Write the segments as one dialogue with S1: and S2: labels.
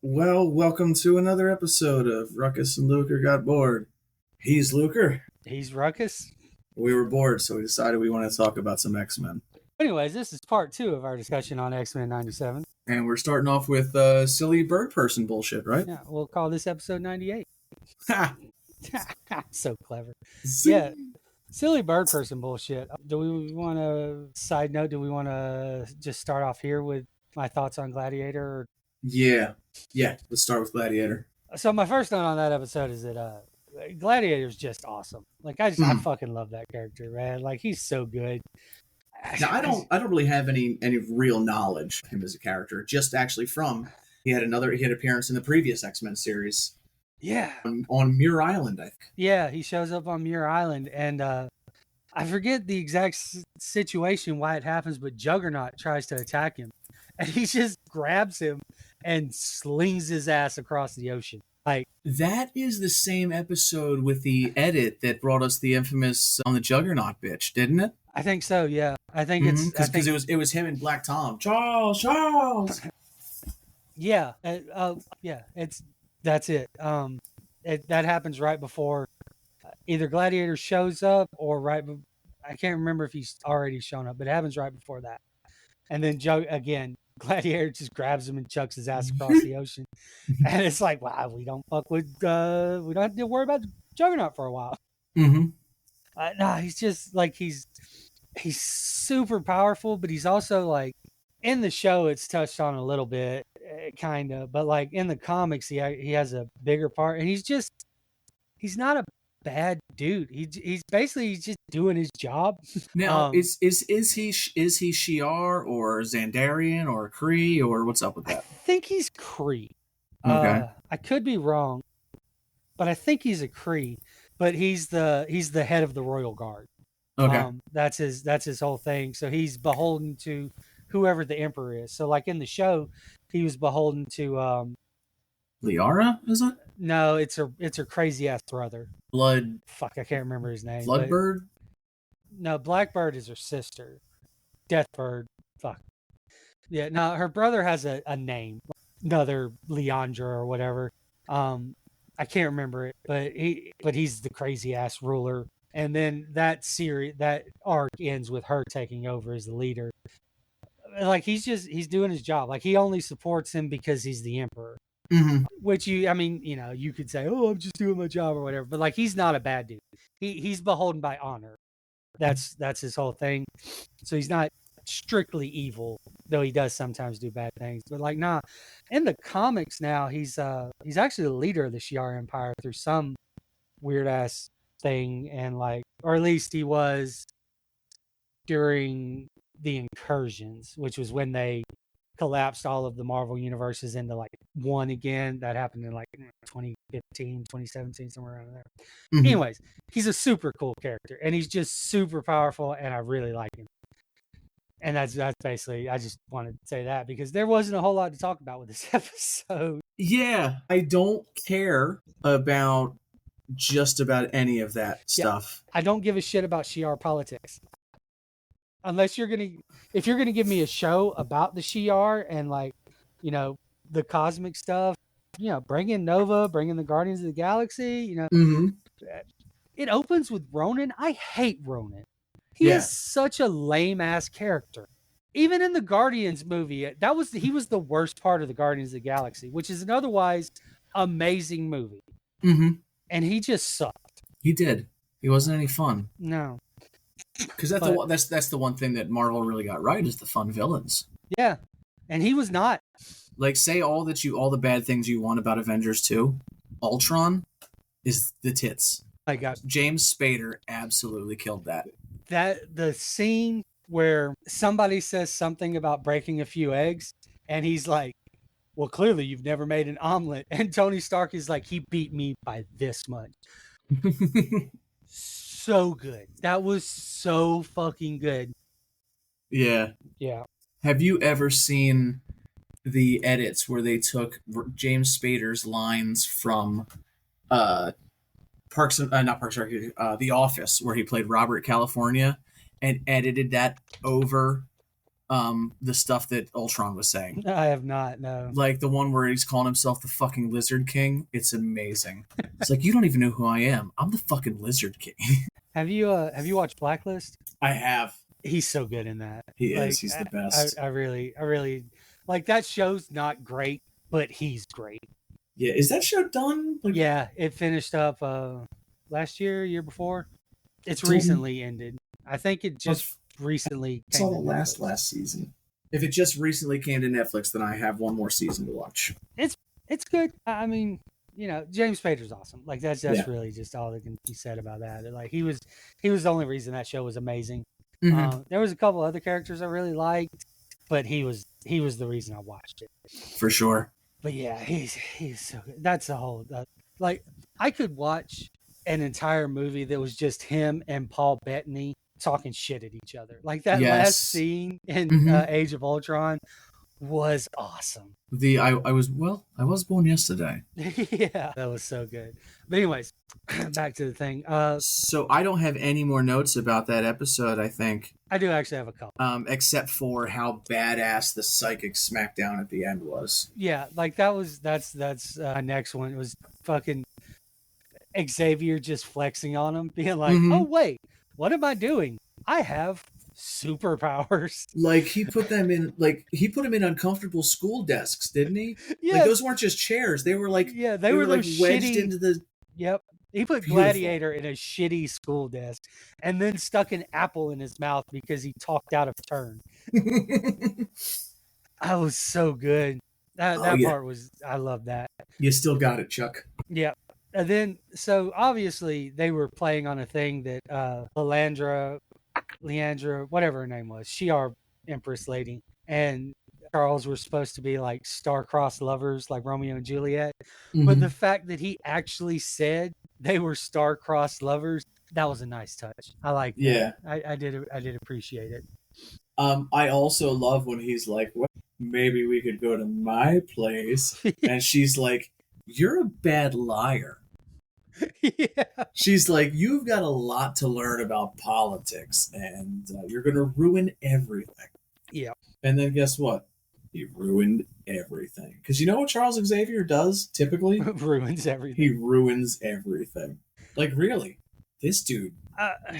S1: Well, welcome to another episode of Ruckus and Luker Got Bored. He's Luker.
S2: He's Ruckus.
S1: We were bored, so we decided we want to talk about some X-Men.
S2: Anyways, this is part 2 of our discussion on X-Men 97.
S1: And we're starting off with silly bird person bullshit, right?
S2: Yeah, we'll call this episode 98.
S1: Ha!
S2: So clever. Yeah, silly bird person bullshit. Do we want to, side note, do we want to just start off here with my thoughts on Gladiator?
S1: Yeah. Let's start with Gladiator.
S2: So my first note on that episode is that Gladiator's just awesome. Like, I fucking love that character, man. Like, he's so good.
S1: Now, I don't really have any real knowledge of him as a character. Just actually from he had appearance in the previous X-Men series.
S2: Yeah.
S1: On Muir Island, I think.
S2: Yeah, he shows up on Muir Island, and I forget the exact situation why it happens, but Juggernaut tries to attack him, and he just grabs him and slings his ass across the ocean. Like,
S1: that is the same episode with the edit that brought us the infamous on the Juggernaut bitch, didn't it?
S2: I think so. Yeah, I think it's
S1: because it was him and Black Tom. Charles.
S2: Yeah, that's it. That happens right before either Gladiator shows up or I can't remember if he's already shown up, but it happens right before that. And then Gladiator just grabs him and chucks his ass across the ocean. And it's like, wow, we don't have to worry about Juggernaut for a while.
S1: Mm-hmm.
S2: Nah, he's just like, he's super powerful, but he's also like, in the show, it's touched on a little bit, kind of, but like in the comics, he has a bigger part, and he's not a bad dude. He's basically just doing his job.
S1: Now, is he Shi'ar or Xandarian or Kree or what's up with that?
S2: I think he's Kree.
S1: Okay.
S2: I could be wrong, but I think he's a Kree. But he's the head of the Royal Guard.
S1: Okay.
S2: That's his whole thing. So he's beholden to whoever the Emperor is. So like in the show, he was beholden to
S1: Liara, is it?
S2: No, it's her crazy ass brother.
S1: Blood.
S2: Fuck, I can't remember his name.
S1: Bloodbird?
S2: No, Blackbird is her sister. Deathbird. Fuck. Yeah, no, her brother has a name. Another Leandra or whatever. I can't remember it, but he's the crazy ass ruler. And then that arc ends with her taking over as the leader. Like he's doing his job. Like he only supports him because he's the emperor.
S1: Mm-hmm.
S2: Which you could say, oh, I'm just doing my job or whatever. But like he's not a bad dude. He's beholden by honor. That's his whole thing. So he's not strictly evil, though he does sometimes do bad things. But like, nah, in the comics now, he's actually the leader of the Shi'ar Empire through some weird ass thing, and like, or at least he was during the incursions, which was when they collapsed all of the Marvel universes into like one again. That happened in like 2015, 2017, somewhere around there. Mm-hmm. Anyways, he's a super cool character, and he's just super powerful, and I really like him. And that's basically, I just wanted to say that because there wasn't a whole lot to talk about with this episode.
S1: Yeah, I don't care about just about any of that stuff.
S2: I don't give a shit about Shi'ar politics. Unless if you're gonna give me a show about the Shi'ar and like, the cosmic stuff, bring in Nova, bring in the Guardians of the Galaxy,
S1: Mm-hmm.
S2: It opens with Ronan. I hate Ronan. He is such a lame ass character. Even in the Guardians movie, he was the worst part of the Guardians of the Galaxy, which is an otherwise amazing movie.
S1: Mm-hmm.
S2: And he just sucked.
S1: He did. He wasn't any fun.
S2: No.
S1: Because that's the one thing that Marvel really got right is the fun villains.
S2: Yeah, and he was not.
S1: Like, say all the bad things you want about Avengers 2, Ultron is the tits.
S2: My God,
S1: James Spader absolutely killed that.
S2: The scene where somebody says something about breaking a few eggs, and he's like, "Well, clearly you've never made an omelet," and Tony Stark is like, "He beat me by this much." So good. That was so fucking good.
S1: Yeah.
S2: Yeah.
S1: Have you ever seen the edits where they took James Spader's lines from The Office, where he played Robert California, and edited that over the stuff that Ultron was saying.
S2: I have not. No.
S1: Like the one where he's calling himself the fucking Lizard King. It's amazing. It's like, you don't even know who I am. I'm the fucking Lizard King.
S2: Have you watched Blacklist?
S1: I have.
S2: He's so good in that.
S1: He
S2: Like,
S1: is. He's the best.
S2: I really like that show's not great, but he's great.
S1: Yeah. Is that show done? Like,
S2: Yeah, it finished up last year before. It's
S1: Don't-
S2: recently ended. I think it just recently
S1: It's
S2: came
S1: all
S2: to
S1: the
S2: Netflix.
S1: last season. If it just recently came to Netflix, then I have one more season to watch.
S2: It's good. I mean, you know, James Spader's awesome. Like that's
S1: Yeah.
S2: really just all that can be said about that. Like he was the only reason that show was amazing.
S1: Mhm.
S2: There was a couple other characters I really liked, but he was the reason I watched it.
S1: For sure.
S2: But yeah, he's so good. That's a whole like I could watch an entire movie that was just him and Paul Bettany talking shit at each other. Like that
S1: Yes.
S2: last scene in
S1: Mhm.
S2: Age of Ultron was awesome.
S1: I was born yesterday.
S2: Yeah, that was so good. But anyways, back to the thing.
S1: So I don't have any more notes about that episode, I think.
S2: I do actually have a couple.
S1: Except for how badass the psychic smackdown at the end was.
S2: Yeah, like that's my next one. It was fucking Xavier just flexing on him, being like,
S1: Mhm.
S2: "Oh wait, what am I doing? I have superpowers."
S1: Like he put them in uncomfortable school desks, didn't he?
S2: Yeah,
S1: Like those weren't just chairs; they were like
S2: they were
S1: like
S2: those
S1: wedged
S2: shitty.
S1: into the.
S2: Yep. He put
S1: Beautiful.
S2: Gladiator in a shitty school desk and then stuck an apple in his mouth because he talked out of turn. That was so good. That part was, I love that.
S1: You still got it, Chuck.
S2: Yeah. And then, so obviously they were playing on a thing that Leandra, whatever her name was, she our Empress lady, and Charles were supposed to be like star-crossed lovers like Romeo and Juliet.
S1: Mm-hmm.
S2: But the fact that he actually said they were star-crossed lovers, that was a nice touch. I like that.
S1: Yeah.
S2: I did appreciate it.
S1: I also love when he's like, well, maybe we could go to my place. And she's like, you're a bad liar.
S2: Yeah.
S1: She's like, you've got a lot to learn about politics and you're going to ruin everything.
S2: Yeah.
S1: And then guess what? He ruined everything. Because you know what Charles Xavier does typically?
S2: Ruins everything.
S1: He ruins everything. Like, really? This dude.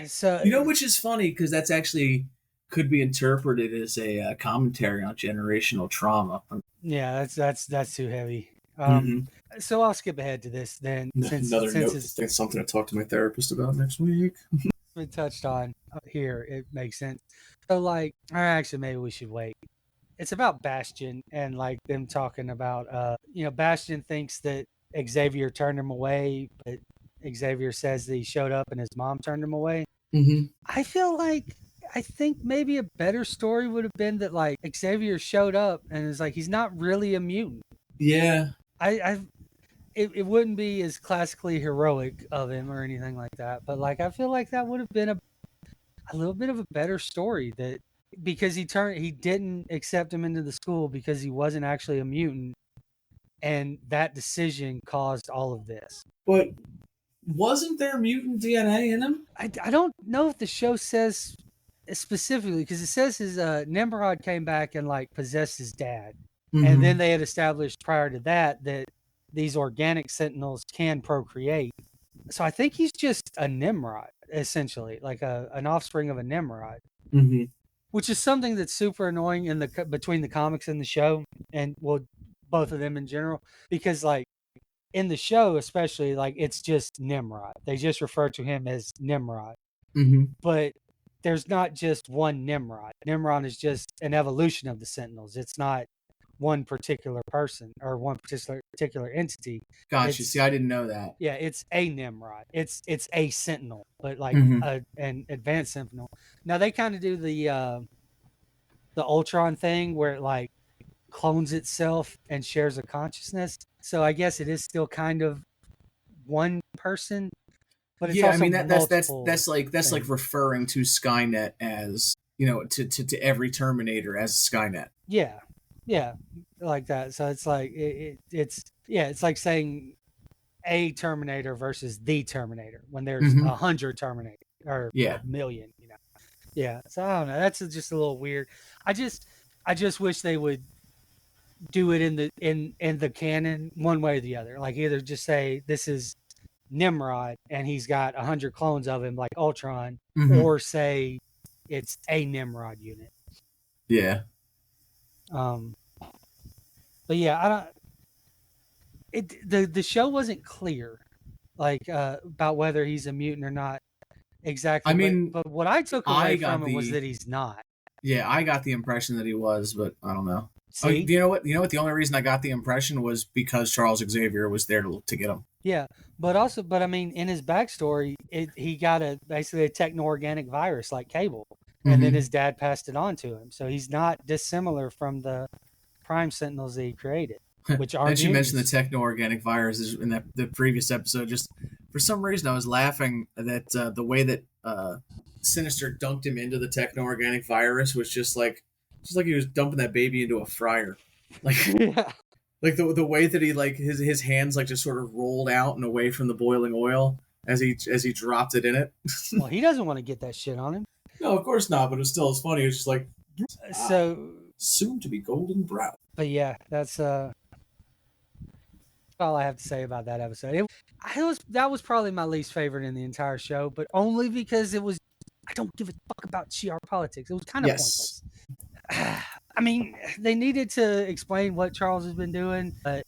S2: So
S1: you know, which is funny because that's actually could be interpreted as a commentary on generational trauma.
S2: Yeah, that's too heavy. So I'll skip ahead to this then. Since
S1: it's something to talk to my therapist about next week.
S2: Been touched on here, it makes sense. So like, or actually maybe we should wait. It's about Bastion and like them talking about Bastion thinks that Xavier turned him away, but Xavier says that he showed up and his mom turned him away.
S1: Mm-hmm.
S2: I think maybe a better story would have been that like Xavier showed up and is like he's not really a mutant.
S1: Yeah.
S2: It wouldn't be as classically heroic of him or anything like that, but like I feel like that would have been a little bit of a better story, that because he didn't accept him into the school because he wasn't actually a mutant, and that decision caused all of this.
S1: But wasn't there mutant DNA in him?
S2: I don't know if the show says specifically, because it says his Nimrod came back and like possessed his dad. Mm-hmm. And then they had established prior to that these organic sentinels can procreate. So I think he's just a Nimrod, essentially, like an offspring of a Nimrod.
S1: Mm-hmm.
S2: Which is something that's super annoying in between the comics and the show, and well, both of them in general, because like in the show especially, like it's just Nimrod. They just refer to him as Nimrod.
S1: Mm-hmm.
S2: But there's not just one Nimrod. Nimrod is just an evolution of the Sentinels. It's not one particular person or one particular entity.
S1: Gotcha. See, I didn't know that.
S2: Yeah, it's a Nimrod. It's a Sentinel, but like an advanced Sentinel. Now they kind of do the Ultron thing where it like clones itself and shares a consciousness. So I guess it is still kind of one person. But it's also
S1: that's like referring to Skynet as, to every Terminator as Skynet.
S2: Yeah, like that. So it's like it's like saying a Terminator versus the Terminator when there's 100 Terminator or a million. Yeah. So I don't know. That's just a little weird. I just wish they would do it in the canon one way or the other. Like either just say this is Nimrod and he's got 100 clones of him like Ultron,
S1: Mm-hmm.
S2: or say it's a Nimrod unit.
S1: Yeah.
S2: Um, but yeah, I don't. The show wasn't clear, like about whether he's a mutant or not
S1: I
S2: exactly.
S1: mean,
S2: But what I took
S1: I
S2: away
S1: got
S2: from it was
S1: the
S2: that he's not.
S1: yeah, I got the impression that he was, but I don't know. Oh,
S2: See,
S1: you know what? You know what? The only reason I got the impression was because Charles Xavier was there to get him.
S2: yeah, but I mean, in his backstory, he got basically a techno-organic virus like Cable, and then
S1: Mm-hmm.
S2: his dad passed it on to him. So he's not dissimilar from the Prime Sentinels that he created, which are
S1: And she mentioned the
S2: mutants.
S1: techno-organic viruses in the previous episode. Just for some reason, I was laughing that the way that Sinister dunked him into the techno-organic virus was just like he was dumping that baby into a fryer, like
S2: Yeah.
S1: like the way that he like his hands like just sort of rolled out and away from the boiling oil as he dropped it in it.
S2: Well, he doesn't want to get that shit on him.
S1: No, of course not, but it still is funny. It's just like
S2: So,
S1: soon to be golden brown.
S2: but yeah, that's all I have to say about that episode. That was probably my least favorite in the entire show, but only because it was. I don't give a fuck about GR politics. It was kind of
S1: Yes.
S2: pointless. I mean, they needed to explain what Charles has been doing, but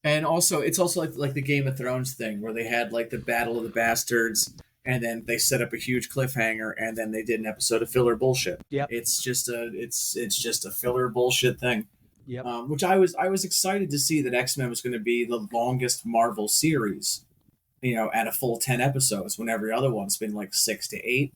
S1: And also, it's also like the Game of Thrones thing where they had like the Battle of the Bastards, and then they set up a huge cliffhanger, and then they did an episode of filler bullshit.
S2: yep,
S1: It's just a filler bullshit thing.
S2: yep,
S1: Which I was excited to see that X Men was going to be the longest Marvel series, you know, at a full 10 episodes when every other one's been like 6 to 8.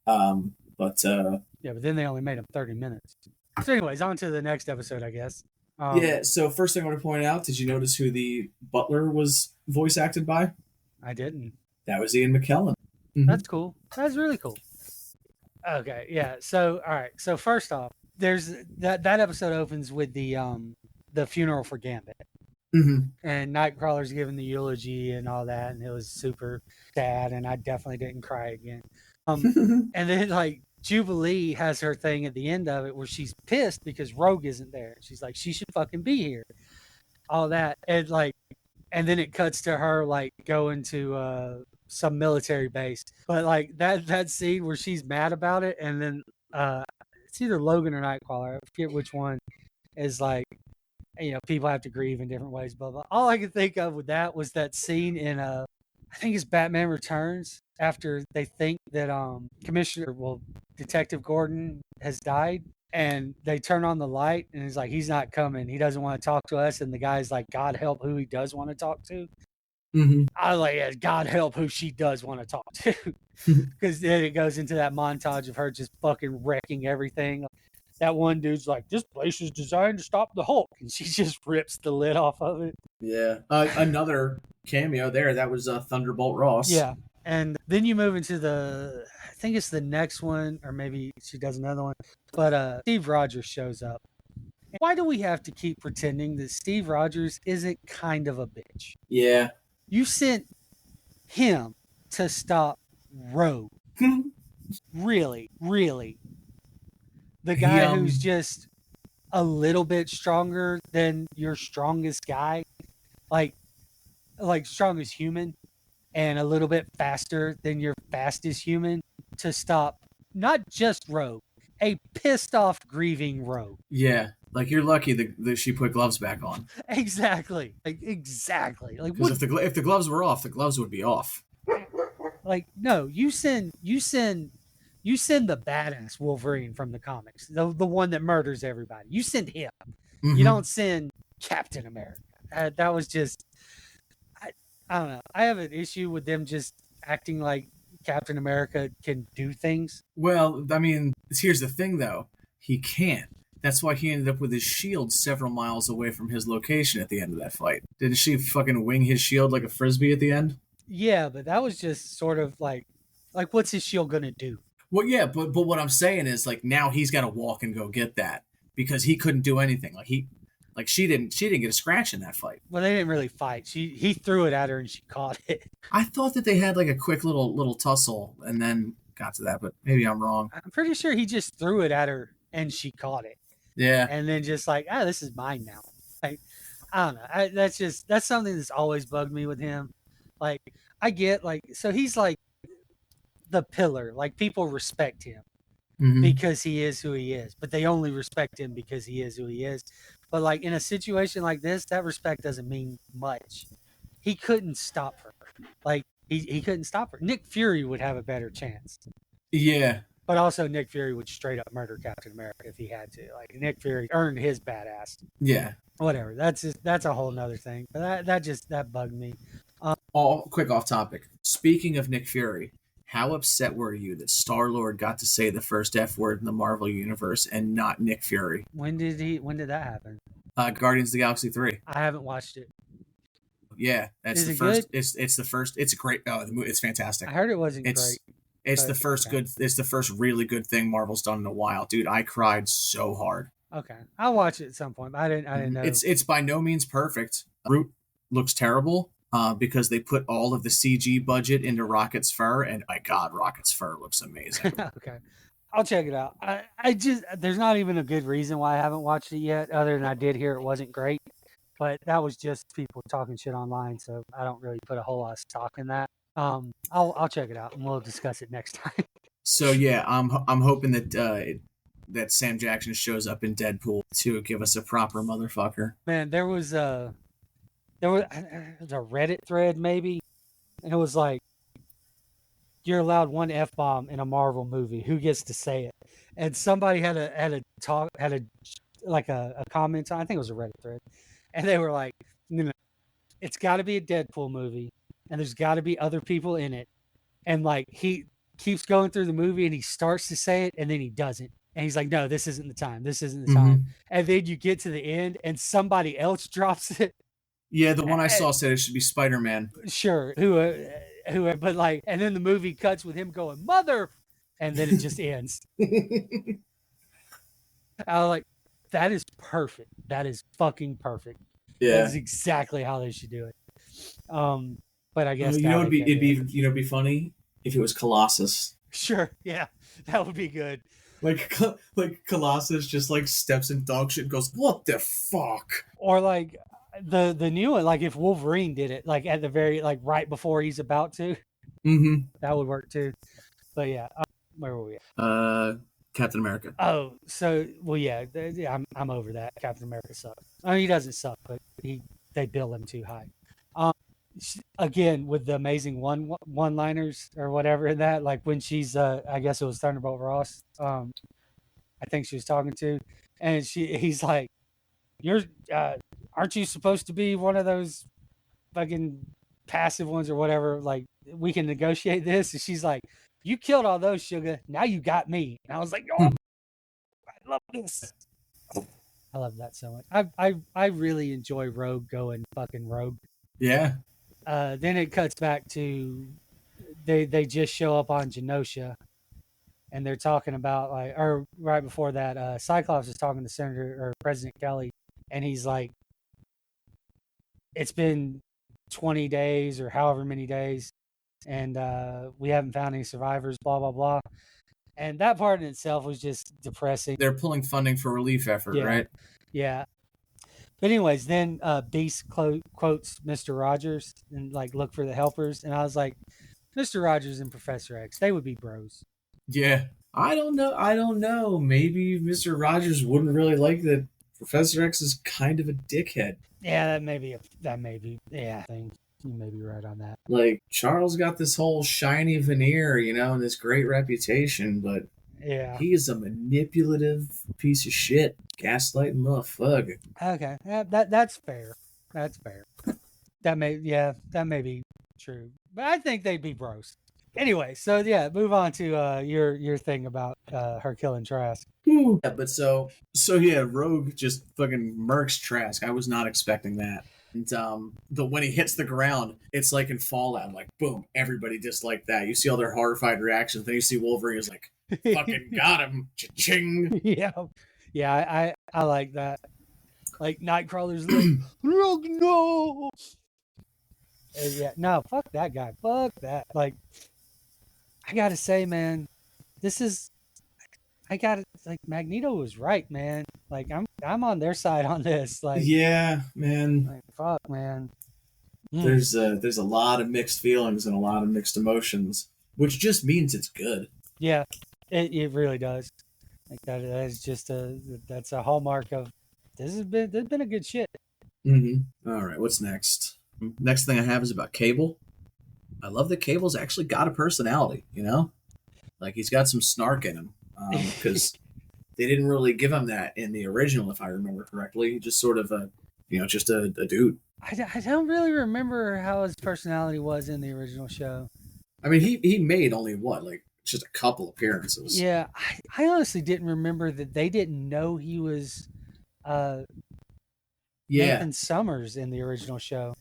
S1: But
S2: yeah. But then they only made them 30 minutes. So, anyways, on to the next episode, I guess.
S1: yeah. So first thing I want to point out: did you notice who the butler was voice acted by?
S2: I didn't.
S1: That was Ian McKellen. Mm-hmm.
S2: That's cool. That's really cool. Okay, yeah. So, all right. So first off, there's that episode opens with the funeral for Gambit,
S1: Mm-hmm.
S2: and Nightcrawler's giving the eulogy and all that, and it was super sad, and I definitely didn't cry again. And then like Jubilee has her thing at the end of it where she's pissed because Rogue isn't there. She's like, she should fucking be here. All that, and like, and then it cuts to her like going to some military base. But like that scene where she's mad about it, and then it's either Logan or Nightcrawler. I forget which one is like, you know, people have to grieve in different ways. Blah blah. All I could think of with that was that scene in I think it's Batman Returns after they think that Detective Gordon has died, and they turn on the light and he's like, he's not coming, he doesn't want to talk to us, and the guy's like, God help who he does want to talk to.
S1: Mm-hmm.
S2: I was like, yeah, God help who she does want to talk to. Because then it goes into that montage of her just fucking wrecking everything. That one dude's like, this place is designed to stop the Hulk, and she just rips the lid off of it.
S1: Yeah. Another cameo there. That was Thunderbolt Ross.
S2: Yeah. And then you move into I think it's the next one, or maybe she does another one. But Steve Rogers shows up. And why do we have to keep pretending that Steve Rogers isn't kind of a bitch?
S1: Yeah.
S2: You sent him to stop Rogue. Really, really. The guy who's just a little bit stronger than your strongest guy, like strongest human, and a little bit faster than your fastest human, to stop not just Rogue, a pissed off, grieving Rogue.
S1: Yeah. Like you're lucky that she put gloves back on.
S2: Exactly. Like exactly. Like
S1: because if the gloves were off, the gloves would be off.
S2: Like no, you send the badass Wolverine from the comics, the one that murders everybody. You send him. Mm-hmm. You don't send Captain America. That was just I don't know. I have an issue with them just acting like Captain America can do things.
S1: Well, I mean, here's the thing though. He can't. That's why he ended up with his shield several miles away from his location at the end of that fight. Didn't she fucking wing his shield like a frisbee at the end?
S2: Yeah, but that was just sort of like what's his shield gonna do?
S1: Well, yeah, but what I'm saying is like now he's got to walk and go get that because he couldn't do anything. Like she didn't get a scratch in that fight.
S2: Well, they didn't really fight. He threw it at her and she caught it.
S1: I thought that they had like a quick little tussle and then got to that, but maybe I'm wrong.
S2: I'm pretty sure he just threw it at her and she caught it,
S1: Yeah.
S2: and then just like, ah, this is mine now. Like, I don't know. That's something that's always bugged me with him. Like, I get like, so he's like the pillar. Like, people respect him
S1: Hmm.
S2: because he is who he is, but they only respect him because he is who he is. But like in a situation like this, that respect doesn't mean much. He couldn't stop her. Like he couldn't stop her. Nick Fury would have a better chance.
S1: Yeah.
S2: But also Nick Fury would straight up murder Captain America if he had to. Like Nick Fury earned his badass.
S1: Yeah.
S2: Whatever. That's a whole nother thing. But that bugged me.
S1: All quick off topic. Speaking of Nick Fury, how upset were you that Star Lord got to say the first F word in the Marvel universe and not Nick Fury?
S2: When did that happen?
S1: Guardians of the Galaxy 3.
S2: I haven't watched it.
S1: Yeah, that's
S2: Is
S1: the
S2: it good?
S1: first. It's the first. It's great. Oh, the movie, it's fantastic.
S2: I heard it wasn't great.
S1: It's
S2: But
S1: the first
S2: okay.
S1: good. It's the first really good thing Marvel's done in a while, dude. I cried so hard.
S2: Okay. I'll watch it at some point. I didn't know.
S1: It's by no means perfect. Groot looks terrible because they put all of the CG budget into Rocket's fur, and my God, Rocket's fur looks amazing.
S2: Okay. I'll check it out. I just there's not even a good reason why I haven't watched it yet, other than I did hear it wasn't great. But that was just people talking shit online, so I don't really put a whole lot of stock in that. I'll check it out and we'll discuss it next time.
S1: So yeah, I'm hoping that that Sam Jackson shows up in Deadpool to give us a proper motherfucker.
S2: Man, there was a Reddit thread maybe, and it was like you're allowed one f bomb in a Marvel movie. Who gets to say it? And somebody had a like a comment on. I think it was a Reddit thread, and they were like, no, it's got to be a Deadpool movie, and there's got to be other people in it. And like he keeps going through the movie, and he starts to say it, and then he doesn't. And he's like, "No, this isn't the time. This isn't the time."
S1: Mm-hmm.
S2: And then you get to the end, and somebody else drops it.
S1: Yeah, the one I
S2: And,
S1: saw said it should be Spider Man.
S2: sure, but like, and then the movie cuts with him going, "Mother," and then it just ends. I was like, "That is perfect. That is fucking perfect. That
S1: Yeah.
S2: is exactly how they should do it." Um, but I guess
S1: You
S2: now
S1: know,
S2: they can't
S1: it'd
S2: do it.
S1: be it'd be funny if it was Colossus.
S2: Sure, yeah, that would be good.
S1: Like Colossus just like steps in dog shit and goes, "What the fuck?"
S2: Or like the new one, like if Wolverine did it, like at the very like right before he's about to,
S1: Mm-hmm.
S2: that would work too. But yeah, where were we at?
S1: Captain America.
S2: Oh, so well, yeah, I'm over that. Captain America sucks. I mean, he doesn't suck, but they bill him too high. Um, again with the amazing one liners or whatever in that, like when she's I guess it was Thunderbolt Ross. I think she was talking to, and he's like, "You're aren't you supposed to be one of those fucking passive ones or whatever? Like we can negotiate this." And she's like, "You killed all those, sugar. Now you got me." And I was like, "Oh, I love this." I love that so much. I really enjoy Rogue going fucking rogue.
S1: Yeah.
S2: Then it cuts back to they just show up on Genosha, and they're talking about like, or right before that, Cyclops is talking to Senator or President Kelly, and he's like, "It's been 20 days or however many days, and we haven't found any survivors." Blah blah blah. And that part in itself was just depressing.
S1: They're pulling funding for relief effort,
S2: Yeah,
S1: right?
S2: yeah. But anyways, then Beast quotes Mister Rogers and like look for the helpers, and I was like, Mister Rogers and Professor X, they would be bros.
S1: Yeah. I don't know. I don't know. Maybe Mr. Rogers wouldn't really like that Professor X is kind of a dickhead.
S2: Yeah, that may be yeah. I think you may be right on that.
S1: Like, Charles got this whole shiny veneer, and this great reputation, but
S2: Yeah.
S1: he is a manipulative piece of shit. Gaslighting motherfucker.
S2: Okay. Yeah, that's fair. That's fair. That may be true. But I think they'd be bros. Anyway, so yeah, move on to your thing about her killing Trask.
S1: Yeah, but so yeah, Rogue just fucking murks Trask. I was not expecting that. And the when he hits the ground, it's like in Fallout, like boom, everybody just like that. You see all their horrified reactions. Then you see Wolverine is like, fucking got him, cha-ching.
S2: Yeah. Yeah, I like that. Like Nightcrawler's like, Rogue, no. Yeah, no, fuck that guy. Fuck that. Like, I gotta say, man, this is I got it. Like Magneto was right, man. Like I'm on their side on this.
S1: Yeah, man.
S2: Like fuck, man. Mm.
S1: There's a lot of mixed feelings and a lot of mixed emotions, which just means it's good.
S2: Yeah, it really does. Like that is just that's a hallmark of this has been a good shit.
S1: All right, what's next? Next thing I have is about Cable. I love that Cable's actually got a personality. Like he's got some snark in him. Because they didn't really give him that in the original, if I remember correctly. Just sort of just a dude.
S2: I don't really remember how his personality was in the original show.
S1: I mean, he made only what, like just a couple appearances.
S2: Yeah, I honestly didn't remember that they didn't know he was uh,
S1: Yeah,
S2: Nathan Summers in the original show.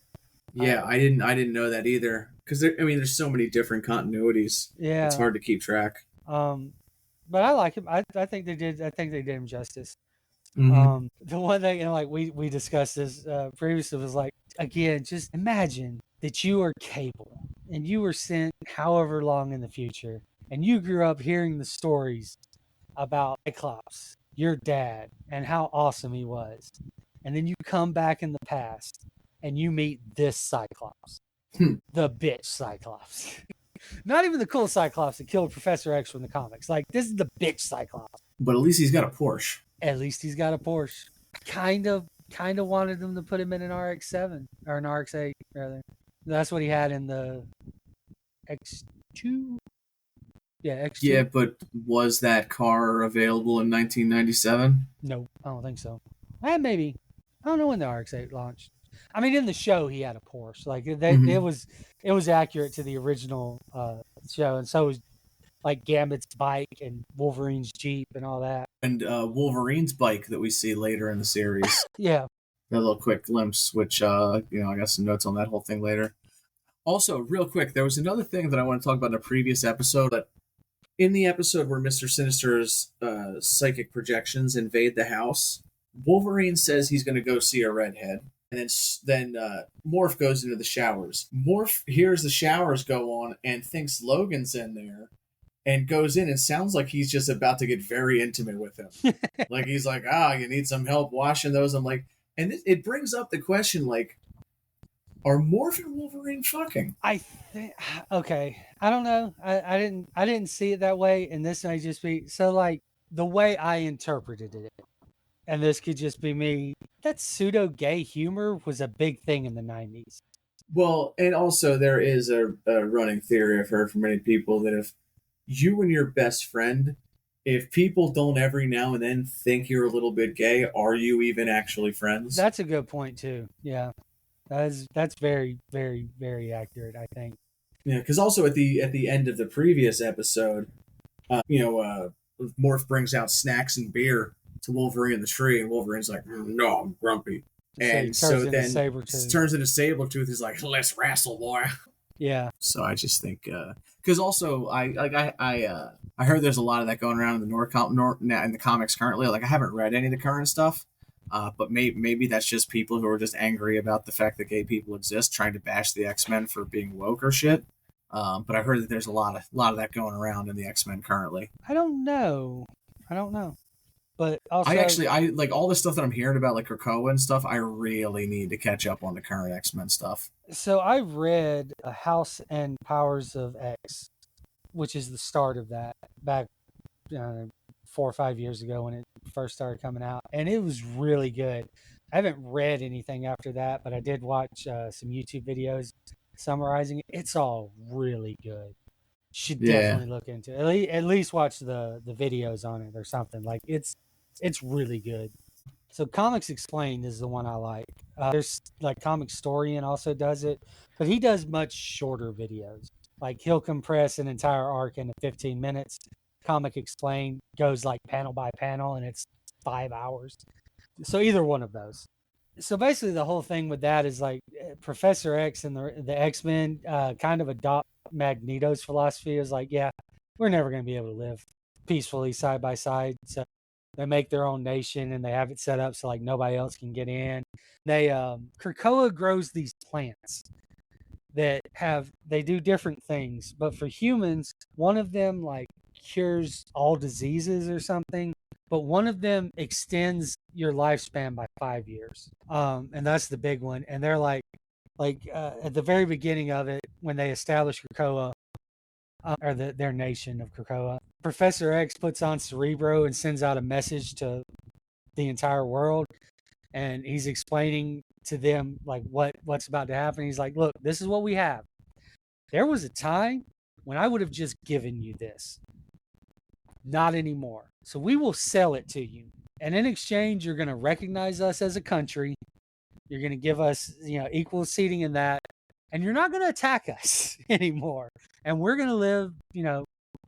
S1: yeah. I didn't know that either. Because I mean, there's so many different continuities. It's
S2: Yeah,
S1: hard to keep track.
S2: um, but I like him. I think they did. I think they did him justice.
S1: Mm-hmm.
S2: The one thing, like we discussed this previously, was like, again, just imagine that you are Cable and you were sent however long in the future, and you grew up hearing the stories about Cyclops, your dad, and how awesome he was, and then you come back in the past and you meet this Cyclops, the bitch Cyclops. Not even the cool Cyclops that killed Professor X from the comics. Like, this is the bitch Cyclops.
S1: But at least he's got a Porsche.
S2: At least he's got a Porsche. Kind of wanted them to put him in an RX-7 or an RX-8 rather. That's what he had in the X2. Yeah,
S1: Yeah,
S2: X2.
S1: but was that car available in 1997?
S2: No, I don't think so. Maybe. I don't know when the RX-8 launched. I mean, in the show he had a Porsche. Like
S1: Mm-hmm.
S2: it was accurate to the original show, and so was like Gambit's bike and Wolverine's Jeep and all that.
S1: And Wolverine's bike that we see later in the series.
S2: Yeah.
S1: A little quick glimpse, which I got some notes on that whole thing later. Also, real quick, there was another thing that I want to talk about in a previous episode. But in the episode where Mister Sinister's psychic projections invade the house, Wolverine says he's going to go see a redhead, and then Morph goes into the showers. Morph hears the showers go on and thinks Logan's in there, and goes in and sounds like he's just about to get very intimate with him. Like he's like, you need some help washing those. I'm like, and it brings up the question, like, are Morph and Wolverine fucking?
S2: I think okay. I don't know. I didn't see it that way, and this may just be so like the way I interpreted it, and this could just be me. That pseudo gay humor was a big thing in the '90s.
S1: Well, and also there is a running theory I've heard from many people that if you and your best friend, if people don't every now and then think you're a little bit gay, are you even actually friends?
S2: That's a good point too. Yeah, that's very very very accurate. I think.
S1: Yeah, because also at the end of the previous episode, Morph brings out snacks and beer to Wolverine in the tree, and Wolverine's like, "No, I'm grumpy."
S2: So he
S1: And
S2: turns
S1: so
S2: into
S1: then
S2: Sabretooth.
S1: turns into Sabretooth. He's like, "Let's wrestle, boy."
S2: Yeah.
S1: So I just think, because also I heard there's a lot of that going around in the in the comics currently. Like I haven't read any of the current stuff, but maybe that's just people who are just angry about the fact that gay people exist, trying to bash the X-Men for being woke or shit. But I heard that there's a lot of that going around in the X-Men currently.
S2: I don't know. I don't know. But
S1: I
S2: also,
S1: actually I like all the stuff that I'm hearing about, like Krakoa and stuff. I really need to catch up on the current X-Men stuff.
S2: so I read A House and Powers of X, which is the start of that back uh, 4 or 5 years ago when it first started coming out, and it was really good. I haven't read anything after that, but I did watch some YouTube videos summarizing it. It's all really good. Should
S1: Yeah,
S2: definitely look into it. At least watch the videos on it or something. Like it's really good. So Comics Explained is the one I like. There's like Comic Storian also does it, but he does much shorter videos. Like he'll compress an entire arc into 15 minutes. Comic Explained goes like panel by panel, and it's 5 hours. So either one of those. So basically, the whole thing with that is like Professor X and the X Men kind of adopt Magneto's philosophy. Is like, yeah, we're never going to be able to live peacefully side by side. So they make their own nation and they have it set up so like nobody else can get in. They Krakoa grows these plants that they do different things, but for humans, one of them like cures all diseases or something, but one of them extends your lifespan by 5 years. And that's the big one. And they're at the very beginning of it, when they establish Krakoa, or their nation of Krakoa, Professor X puts on Cerebro and sends out a message to the entire world, and he's explaining to them like what's about to happen. He's like, look, this is what we have. There was a time when I would have just given you this. Not anymore. So we will sell it to you. And in exchange, you're going to recognize us as a country. You're going to give us, equal seating in that. And you're not going to attack us anymore. And we're going to live,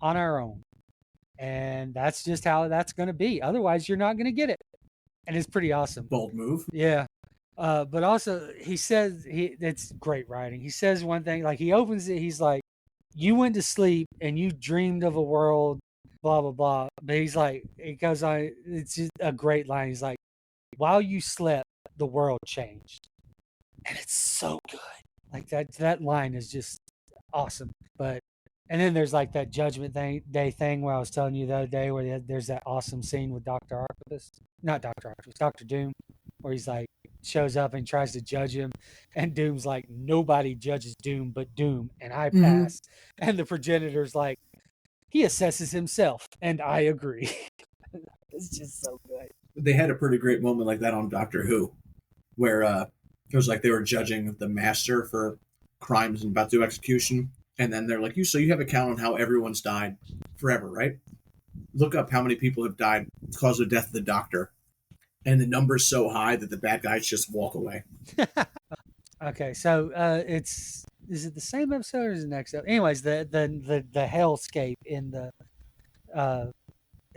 S2: on our own. And that's just how that's going to be. Otherwise, you're not going to get it. And it's pretty awesome.
S1: Bold move.
S2: Yeah. But also, he says, it's great writing. He says one thing, like he opens it, he's like, you went to sleep and you dreamed of a world, blah, blah, blah. But he's like, it goes on, it's just a great line. He's like, while you slept, the world changed. And it's so good. Like that line is just awesome. And then there's like that Judgment Day thing where I was telling you the other day where there's that awesome scene with Dr. Octopus. Not Dr. Octopus, Dr. Doom, where he's like, shows up and tries to judge him. And Doom's like, nobody judges Doom but Doom, and I pass. And the progenitor's like, he assesses himself, and I agree. It's just so good.
S1: They had a pretty great moment like that on Doctor Who, where it was like they were judging the Master for crimes and about to do execution, and then they're like, so you have a count on how everyone's died forever, right? Look up how many people have died because of the death of the Doctor, and the number's so high that the bad guys just walk away.
S2: Okay, so is it the same episode or is it the next episode? Anyways, the hellscape in the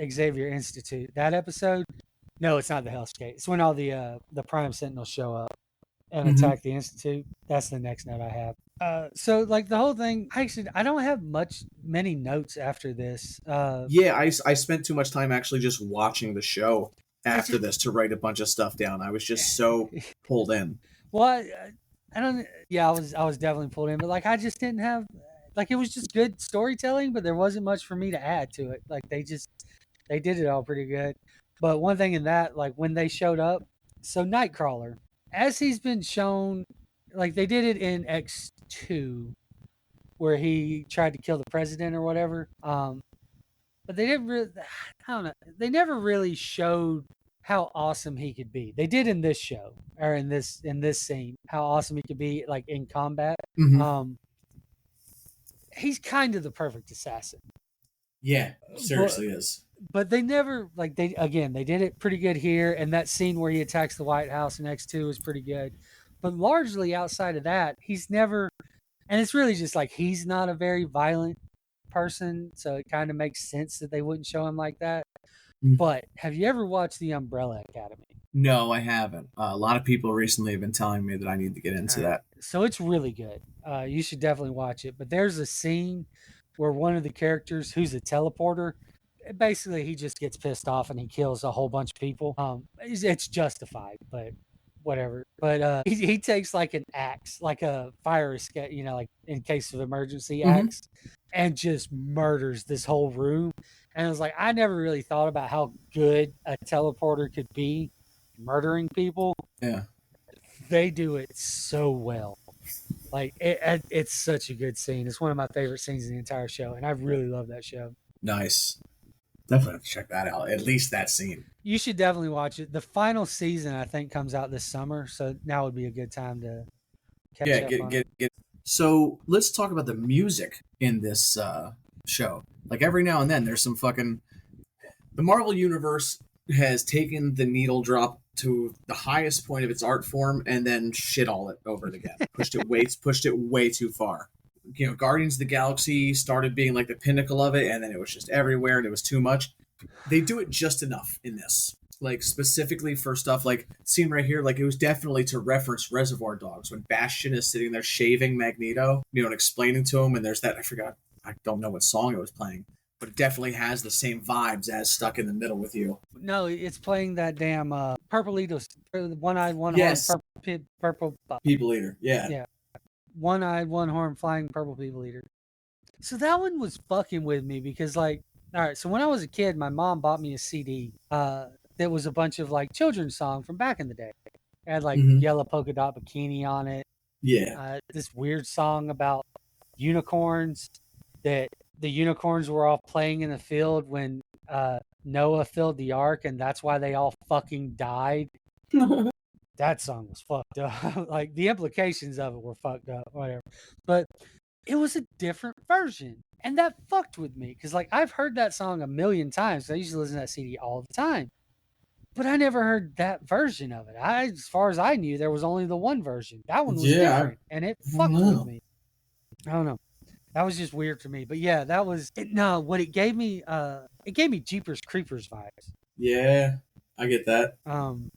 S2: Xavier Institute, that episode. No, it's not the hellscape. It's when all the Prime Sentinels show up and attack the Institute. That's the next note I have. So like the whole thing, I don't have many notes after this.
S1: Yeah, I spent too much time actually just watching the show after this to write a bunch of stuff down. I was just so pulled in.
S2: Well, I don't. Yeah, I was definitely pulled in, but like I just didn't have, like it was just good storytelling, but there wasn't much for me to add to it. Like they did it all pretty good. But one thing in that, like when they showed up, so Nightcrawler, as he's been shown, like they did it in X2, where he tried to kill the president or whatever. But they didn't really, I don't know, they never really showed how awesome he could be. They did in this show or in this scene how awesome he could be, like in combat. He's kind of the perfect assassin.
S1: Yeah, seriously is.
S2: But they never they did it pretty good here, and that scene where he attacks the White House in X2 is pretty good. But largely outside of that, he's never, and it's really just like he's not a very violent person, so it kind of makes sense that they wouldn't show him like that. But have you ever watched The Umbrella Academy?
S1: No, I haven't. A lot of people recently have been telling me that I need to get into that.
S2: So it's really good. You should definitely watch it. But there's a scene where one of the characters, who's a teleporter, basically he just gets pissed off and he kills a whole bunch of people. It's justified, but whatever. But he takes like an axe, like a fire escape, like in case of emergency axe, and just murders this whole room. And I was like, I never really thought about how good a teleporter could be murdering people.
S1: Yeah.
S2: They do it so well. Like it's such a good scene. It's one of my favorite scenes in the entire show, and I really love that show.
S1: Nice. Definitely have to check that out. At least that scene.
S2: You should definitely watch it. The final season, I think, comes out this summer, so now would be a good time to catch up on it.
S1: So let's talk about the music in this show. Like every now and then, there's some fucking. The Marvel Universe has taken the needle drop to the highest point of its art form and then shit all it over it again. pushed it way too far. Guardians of the Galaxy started being like the pinnacle of it, and then it was just everywhere, and it was too much. They do it just enough in this. Like, specifically for stuff like, scene right here, like, it was definitely to reference Reservoir Dogs, when Bastion is sitting there shaving Magneto, and explaining to him, and there's that, I don't know what song it was playing, but it definitely has the same vibes as Stuck in the Middle with You.
S2: No, it's playing that damn Purple Eater, one-eyed, one-horn, purple
S1: People Eater, yeah.
S2: One-eyed, one-horn, flying purple people eater. So that one was fucking with me because, like, All right. So when I was a kid, my mom bought me a CD that was a bunch of like children's songs from back in the day. It had like
S1: Hmm.
S2: Yellow Polka Dot Bikini on it.
S1: Yeah.
S2: This weird song about unicorns, that the unicorns were all playing in the field when Noah filled the ark, and that's why they all fucking died. That song was fucked up. Like the implications of it were fucked up, whatever. But it was a different version. And that fucked with me because, like, I've heard that song a million times. I used to listen to that CD all the time, but I never heard that version of it. As far as I knew, there was only the one version. That one was
S1: Yeah,
S2: different, and it
S1: I don't
S2: fucked with
S1: know.
S2: me. I don't know. That was just weird to me. But yeah, that was it. No, what it gave me Jeepers Creepers vibes.
S1: Yeah, I get that.
S2: Um,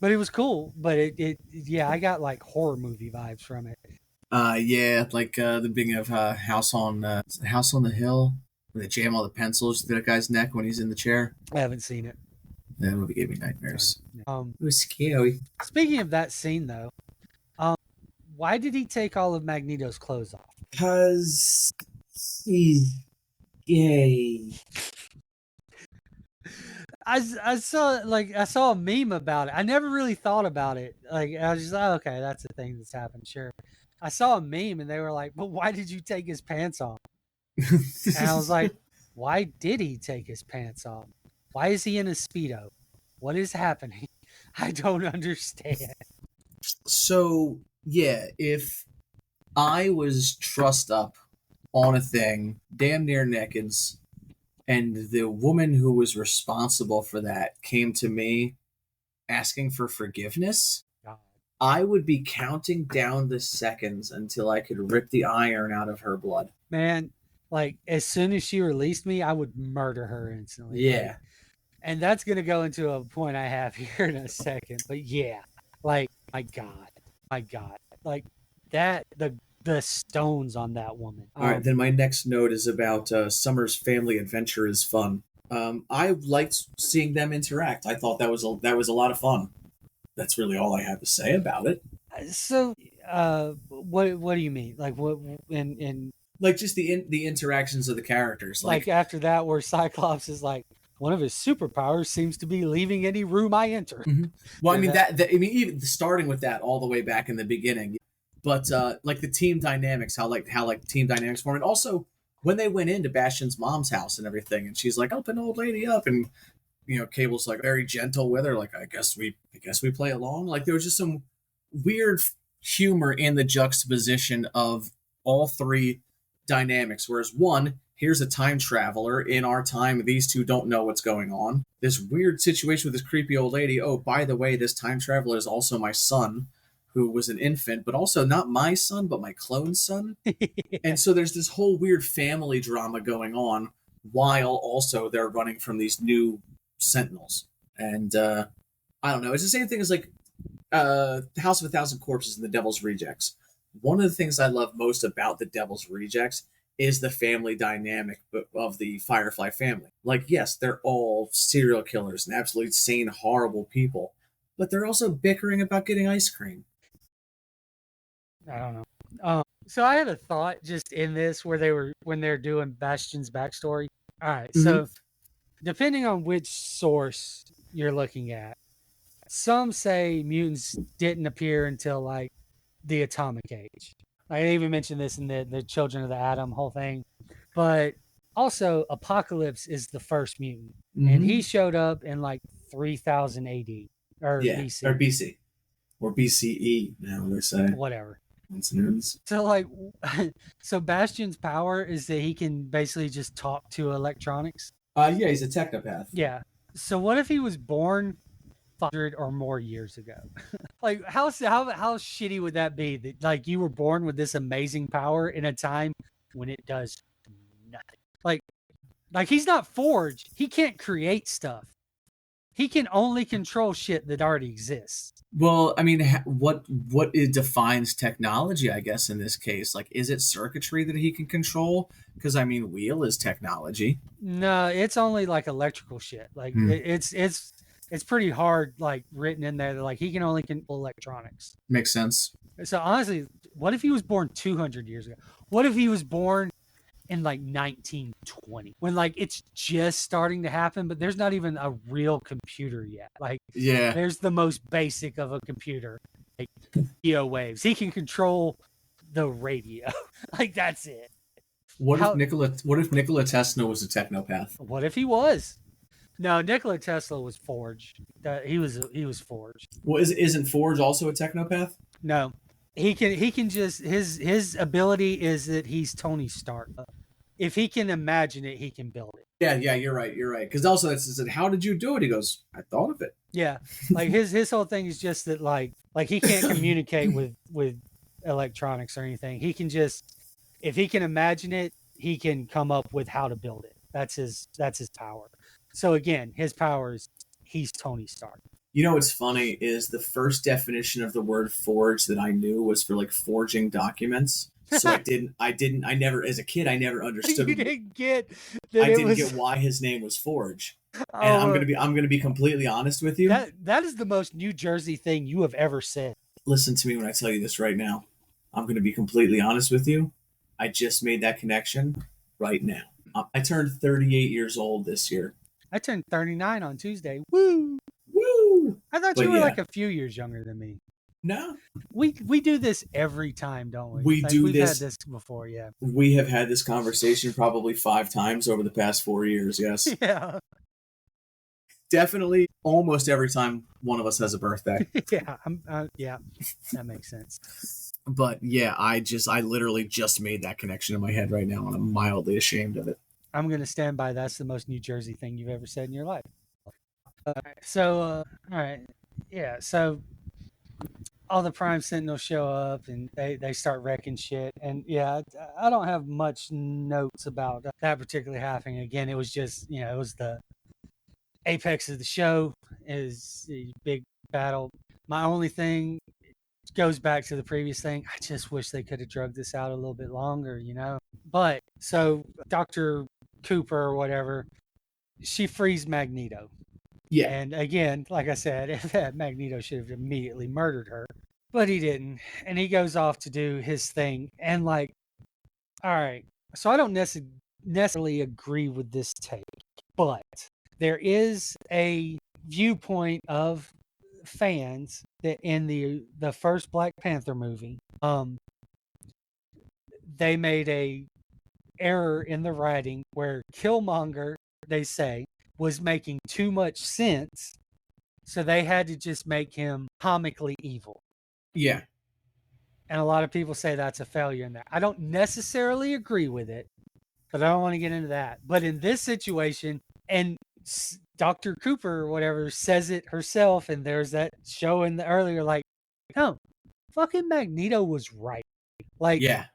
S2: but it was cool. But yeah, I got like horror movie vibes from it.
S1: Yeah, like the beginning of House on the Hill, where they jam all the pencils to that guy's neck when he's in the chair.
S2: I haven't seen it.
S1: That movie gave me
S2: Sorry.
S1: nightmares.
S2: Um,
S1: It was scary.
S2: Speaking of that scene though, um, why did he take all of Magneto's clothes off?
S1: Cause he's gay.
S2: I saw a meme about it. I never really thought about it. Like I was just like, oh, okay, that's a thing that's happened. Sure. I saw a meme and they were like, but why did you take his pants off? And I was like, why did he take his pants off? Why is he in a Speedo? What is happening? I don't understand.
S1: So yeah, if I was trussed up on a thing, damn near naked, and the woman who was responsible for that came to me asking for forgiveness,
S2: God.
S1: I would be counting down the seconds until I could rip the iron out of her blood.
S2: Man, like as soon as she released me, I would murder her instantly. Like,
S1: Yeah.
S2: and that's gonna go into a point I have here in a second. But yeah, like my God, like that the stones on that woman.
S1: All right, then my next note is about Summer's family adventure is fun. I liked seeing them interact. I thought that was a lot of fun. That's really all I have to say about it.
S2: So, what do you mean? Like what in
S1: Like just the interactions of the characters.
S2: like
S1: Like,
S2: after that, where Cyclops is like, one of his superpowers seems to be leaving any room I enter.
S1: mhm. Well, I mean
S2: That
S1: I mean even starting with that all the way back in the beginning, but like the team dynamics, how team dynamics form, and also when they went into Bastion's mom's house and everything, and she's like, "Help an old lady up," and Cable's like very gentle with her, like, I guess we play along. Like there was just some weird humor in the juxtaposition of all three dynamics. Whereas one, here's a time traveler in our time, these two don't know what's going on. This weird situation with this creepy old lady. Oh, by the way, this time traveler is also my son, who was an infant, but also not my son, but my clone son. And so there's this whole weird family drama going on while also they're running from these new sentinels. And I don't know. It's the same thing as like House of a Thousand Corpses and the Devil's Rejects. One of the things I love most about the Devil's Rejects is the family dynamic of the Firefly family. Like, yes, they're all serial killers and absolutely insane, horrible people, but they're also bickering about getting ice cream.
S2: I don't know. So I had a thought just in this where they were when they're doing Bastion's backstory. All right,
S1: Mm-hmm.
S2: so depending on which source you're looking at, some say mutants didn't appear until like the atomic age. I even mentioned this in the Children of the Atom whole thing, but also Apocalypse is the first mutant, and he
S1: Mm-hmm.
S2: showed up in like 3000 AD or
S1: Yeah, or
S2: BC,
S1: BC. Or BCE, now they say.
S2: whatever.
S1: Once news.
S2: So like, so Bastion's power is that he can basically just talk to electronics.
S1: Yeah, he's a technopath.
S2: Yeah. So what if he was born 500 or more years ago? Like how shitty would that be that like you were born with this amazing power in a time when it does nothing? Like he's not forged. He can't create stuff. He can only control shit that already exists.
S1: Well, I mean, what it defines technology? I guess in this case, like, is it circuitry that he can control? Because I mean, wheel is technology.
S2: No, it's only like electrical shit. Like
S1: Hmm.
S2: it's pretty hard like written in there that like he can only control electronics.
S1: Makes sense.
S2: So honestly, what if he was born 200 years ago? What if he was born in like 1920 when like it's just starting to happen, but there's not even a real computer yet. Like
S1: Yeah.
S2: there's the most basic of a computer, like radio waves. He can control the radio. Like that's it. How
S1: What if Nikola Tesla was a technopath?
S2: what if he was? No, Nikola Tesla was forged. He was forged.
S1: Well, isn't Forge also a technopath?
S2: No. He can just his ability is that he's Tony Stark. If he can imagine it, he can build it.
S1: Yeah, yeah, you're right. You're right. Because also, that's said, how did you do it? He goes, I thought of it.
S2: Yeah. Like his whole thing is just that like he can't communicate with electronics or anything. He can just if he can imagine it, he can come up with how to build it. That's his power. So again, his power is he's Tony Stark.
S1: You know what's funny is the first definition of the word forge that I knew was for like forging documents. So I never, as a kid, I never understood.
S2: You didn't get that
S1: I
S2: it
S1: didn't
S2: was
S1: get why his name was Forge. And
S2: oh
S1: I'm gonna be completely honest with you.
S2: that is the most New Jersey thing you have ever said.
S1: Listen to me when I tell you this right now. I'm gonna be completely honest with you. I just made that connection right now. I turned 38 years old this year.
S2: I turned 39 on Tuesday. Woo!
S1: Woo!
S2: I thought
S1: But
S2: you were
S1: yeah,
S2: like a few years younger than me.
S1: no,
S2: We do this every time, don't we?
S1: we
S2: Like
S1: do
S2: we've
S1: this.
S2: had this before, yeah.
S1: We have had this conversation probably 5 times over the past 4 years. Yes,
S2: Yeah.
S1: definitely. Almost every time one of us has a birthday.
S2: Yeah. Yeah. That makes sense.
S1: But yeah, I literally just made that connection in my head right now, and I'm mildly ashamed of it.
S2: I'm gonna stand by that's the most New Jersey thing you've ever said in your life. So all right. Yeah, so all the Prime Sentinels show up and they start wrecking shit. And yeah, I don't have much notes about that particularly happening. Again, it was just, it was the apex of the show is a big battle. My only thing goes back to the previous thing. I just wish they could have drugged this out a little bit longer. But so Dr. Cooper or whatever, she frees Magneto.
S1: Yeah,
S2: And again, like I said, Magneto should have immediately murdered her, but he didn't. And he goes off to do his thing. And like, all right, so I don't necessarily agree with this take, but there is a viewpoint of fans that in the first Black Panther movie, they made a error in the writing where Killmonger, they say, was making too much sense, so they had to just make him comically evil.
S1: yeah,
S2: And a lot of people say that's a failure in that. I don't necessarily agree with it, but I don't want to get into that. But in this situation, and Dr. Cooper or whatever says it herself, and there's that show in the earlier, like, no, fucking Magneto was right. Like,
S1: yeah,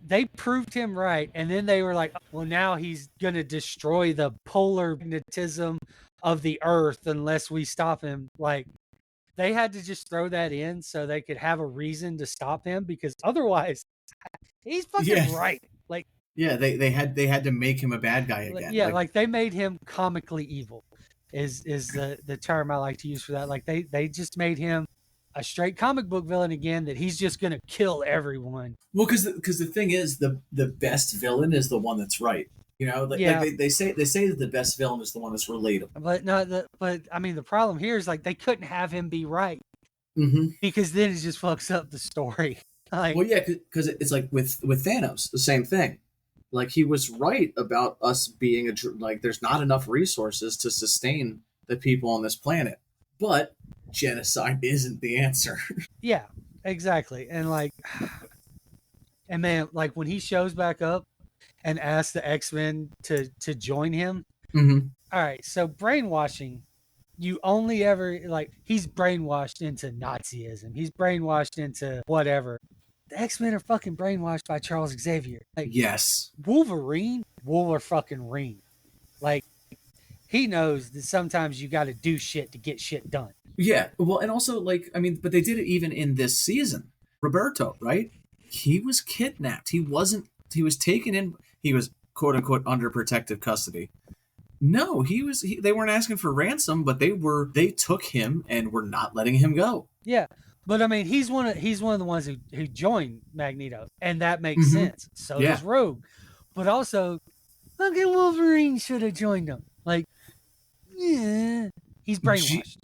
S2: they proved him right, and then they were like, well, now he's gonna destroy the polar magnetism of the earth unless we stop him. Like, they had to just throw that in so they could have a reason to stop him, because otherwise he's
S1: yeah,
S2: fucking right. Like,
S1: yeah. They had to make him a bad guy again.
S2: yeah, like they made him comically evil is the term I like to use for that. Like they just made him a straight comic book villain again, that he's just gonna kill everyone.
S1: Well, because the thing is, the best villain is the one that's right. Like,
S2: Yeah.
S1: they say that the best villain is the one that's relatable.
S2: But no, but I mean, the problem here is like they couldn't have him be right,
S1: Mm-hmm.
S2: because then it just fucks up the story. Like,
S1: Well, yeah, because it's like with Thanos, the same thing. Like, he was right about us being like there's not enough resources to sustain the people on this planet, but genocide isn't the answer.
S2: yeah, exactly. And like, and man, like when he shows back up and asks the X-Men to join him.
S1: Mm-hmm.
S2: All right, so brainwashing, you only ever like he's brainwashed into Nazism. He's brainwashed into whatever. The X-Men are fucking brainwashed by Charles Xavier. Like,
S1: Yes.
S2: Wolverine. Like, he knows that sometimes you got to do shit to get shit done.
S1: Yeah. Well, and also, like, I mean, but they did it even in this season. Roberto, right? He was kidnapped. He wasn't. He was taken in. He was quote unquote under protective custody. No, he was. They weren't asking for ransom, but they were. They took him and were not letting him go.
S2: Yeah, but I mean, he's one of the ones who joined Magneto, and that makes sense. So does Rogue. but also, fucking Wolverine should have joined them. Like, yeah, he's
S1: G-
S2: brainwashed.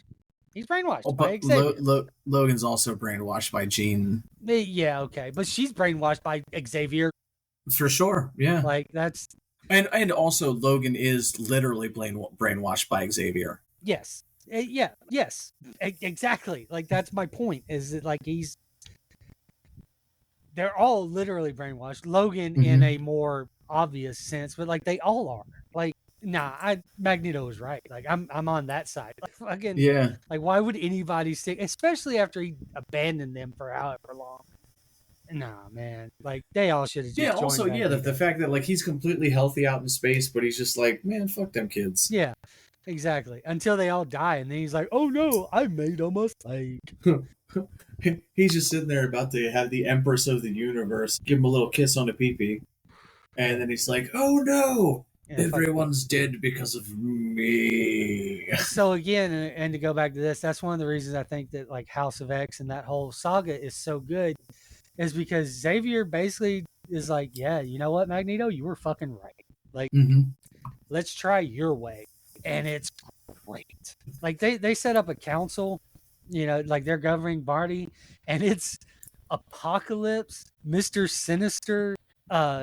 S2: He's
S1: oh,
S2: brainwashed by
S1: but
S2: Xavier.
S1: Logan's also brainwashed by Jean.
S2: Yeah, okay, but she's brainwashed by Xavier.
S1: For sure, yeah.
S2: Like that's
S1: And also Logan is literally brainwashed by Xavier.
S2: yes, yeah, yes, exactly. Like that's my point. Is that like they're all literally brainwashed. Logan in a
S1: Mm-hmm.
S2: more obvious sense, but like they all are. Like, nah, Magneto was right. Like I'm on that side. Like fucking
S1: Yeah.
S2: like why would anybody stick, especially after he abandoned them for however long? Nah, man. Like they all should have
S1: Yeah,
S2: just joined
S1: also, yeah, the
S2: Magneto.
S1: fact that like he's completely healthy out in space, but he's just like, man, fuck them kids.
S2: Yeah, exactly. Until they all die, and then he's like, "Oh no, I made a mistake."
S1: He's just sitting there about to have the Empress of the Universe give him a little kiss on the peepee, and
S2: Yeah,
S1: then he's like, "Oh no,
S2: yeah. Fuck.
S1: everyone's dead because of me."
S2: So again, and to go back to this, that's one of the reasons I think that like House of X and that whole saga is so good, is because Xavier basically is like, yeah, you know what, Magneto, you were fucking right. Like,
S1: Mm-hmm.
S2: let's try your way, and it's great. Like they set up a council, like their governing body, and it's Apocalypse, Mister Sinister,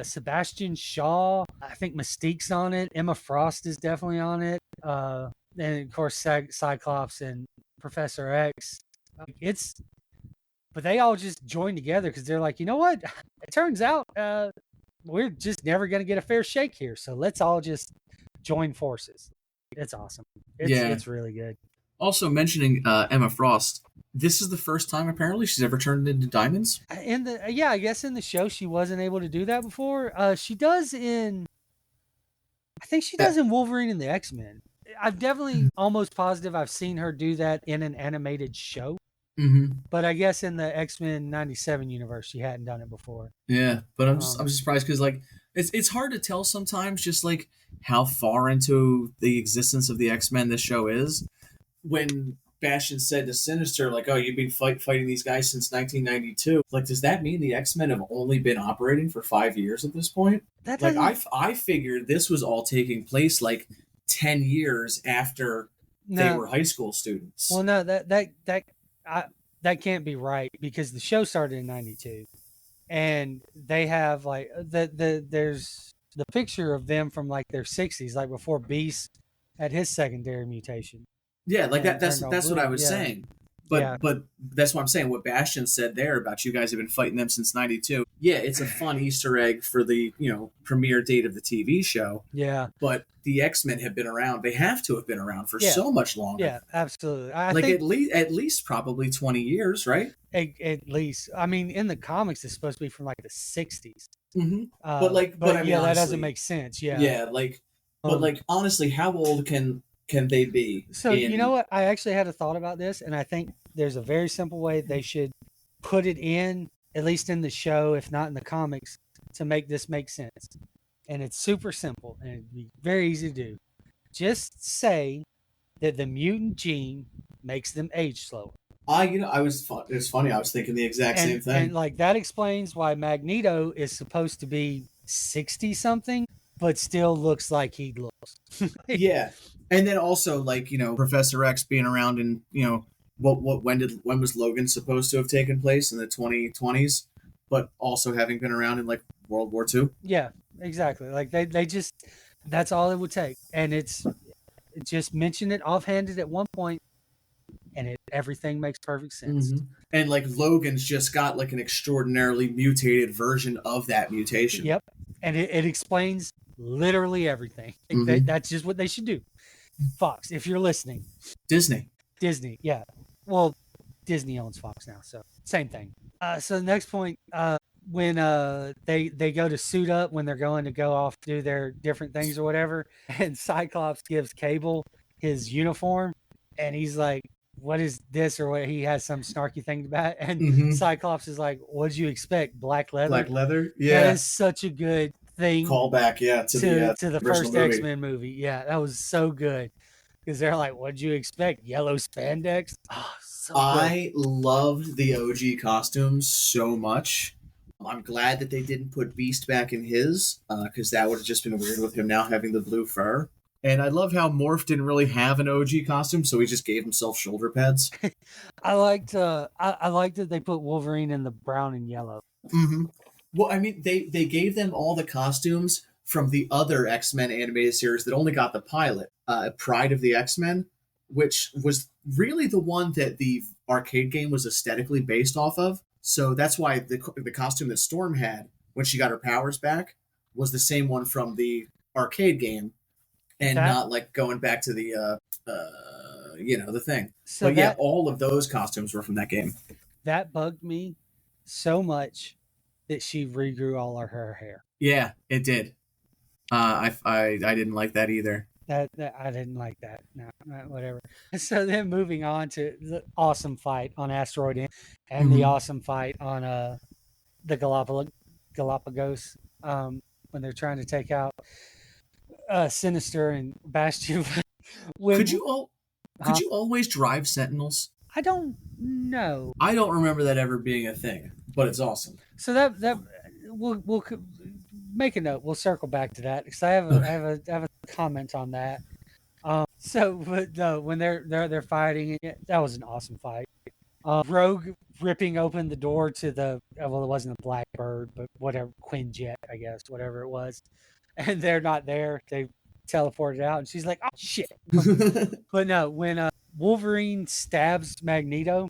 S2: Sebastian Shaw. I think Mystique's on it. Emma Frost is definitely on it. And of course Cyclops and Professor X. It's but they all just join together because they're like, you know what? It turns out we're just never going to get a fair shake here. So let's all just join forces. It's awesome. It's
S1: Yeah.
S2: it's really good.
S1: Also mentioning Emma Frost, this is the first time apparently she's ever turned into diamonds.
S2: In the yeah, I guess in the show she wasn't able to do that before. She does in I think she
S1: Uh,
S2: does in Wolverine and the X-Men. I've definitely almost positive I've seen her do that in an animated show,
S1: mm-hmm.
S2: but I guess in the X-Men 97 universe she hadn't done it before.
S1: Yeah, but I'm
S2: Um,
S1: just surprised because like it's hard to tell sometimes just like how far into the existence of the X-Men this show is. When Bastion said to Sinister, like, "Oh, you've been fighting these guys since 1992." Like, does that mean the X-Men have only been operating for 5 years at this point?
S2: that
S1: Like,
S2: doesn't
S1: I figured this was all taking place like 10 years after they
S2: no.
S1: were high school
S2: Well,
S1: students.
S2: no, I, that can't be right because the show started in '92, and they have like there's the picture of them from like their 60s, like before Beast had his secondary mutation
S1: Yeah, like that.
S2: and
S1: That's
S2: turned all
S1: that's what I
S2: blue.
S1: was
S2: Yeah,
S1: saying.
S2: yeah,
S1: But that's what I'm saying. What Bastion said there about you guys have been fighting them since '92. Yeah, it's a fun Easter egg for the premiere date of the TV show.
S2: yeah,
S1: But the X-Men have been around. They have to have been around for
S2: yeah,
S1: so much longer.
S2: yeah, absolutely. I
S1: Like
S2: think
S1: at least probably 20 years, right?
S2: at least, I mean, in the comics, it's supposed to be from like the '60s.
S1: Mm-hmm. But
S2: But
S1: I mean,
S2: yeah, that doesn't
S1: honestly,
S2: make sense. Yeah.
S1: yeah, but
S2: Um,
S1: honestly, how old can they be
S2: So you know
S1: in?
S2: what? I actually had a thought about this, and I think there's a very simple way they should put it in, at least in the show, if not in the comics, to make this make sense. And it's super simple, and it'd be very easy to do. Just say that the mutant gene makes them age slower,
S1: I was it's funny. I was thinking the exact same
S2: and
S1: thing.
S2: like that explains why Magneto is supposed to be 60 something, but still looks like he looks.
S1: Yeah, and then also like Professor X being around in when was Logan supposed to have taken place in the 2020s, but also having been around in like World War II.
S2: Yeah, exactly. Like they just that's all it would take, and it just mentioned it offhanded at one point, and everything makes perfect sense.
S1: Mm-hmm. And like Logan's just got like an extraordinarily mutated version of that mutation.
S2: Yep, and it explains literally everything. Like
S1: Mm-hmm.
S2: that's just what they should do. Fox, if you're listening,
S1: Disney.
S2: Disney, yeah. Well, Disney owns Fox now, so same thing. So the next point, when they go to suit up when they're going to go off do their different things or whatever, and Cyclops gives Cable his uniform, and he's like, "What is this?" or what? He has some snarky thing about, it, and
S1: Mm-hmm.
S2: Cyclops is like, "What'd you expect? Black leather?"
S1: Black leather.
S2: That
S1: Yeah.
S2: is such a good thing
S1: Callback. Yeah, to
S2: to the
S1: the original
S2: first X
S1: movie.
S2: Men movie. Yeah, that was so good because they're like, "What'd you expect? Yellow spandex?" Oh, so good.
S1: I loved the OG costumes so much. I'm glad that they didn't put Beast back in his, because that would have just been weird with him now having the blue fur. And I love how Morph didn't really have an OG costume, so he just gave himself shoulder pads.
S2: I liked that they put Wolverine in the brown and yellow.
S1: Mm-hmm. Well, I mean, they gave them all the costumes from the other X Men animated series that only got the pilot, Pride of the X Men, which was really the one that the arcade game was aesthetically based off of. So that's why the costume that Storm had when she got her powers back was the same one from the arcade game, and
S2: That
S1: not like going back to the the thing.
S2: so
S1: But yeah,
S2: that
S1: all of those costumes were from that game.
S2: that bugged me so much that she regrew all of her hair.
S1: Yeah, it did. I didn't like that either.
S2: That I didn't like that. No, whatever. So then moving on to the awesome fight on Asteroid M and the
S1: Mm-hmm.
S2: awesome fight on the Galapagos when they're trying to take out Sinister and Bastion.
S1: Could
S2: when
S1: you all could
S2: huh?
S1: you always drive Sentinels?
S2: I don't know.
S1: I don't remember that ever being a thing, but it's awesome.
S2: So that we'll make a note. We'll circle back to that because
S1: Okay.
S2: I have a comment on that. So but no, when they're fighting, that was an awesome fight. Rogue ripping open the door to the well, it wasn't a Blackbird, but whatever Quinjet, I guess, whatever it was, and they're not there. They teleported out, and she's like, "Oh shit!" But no, when Wolverine stabs Magneto,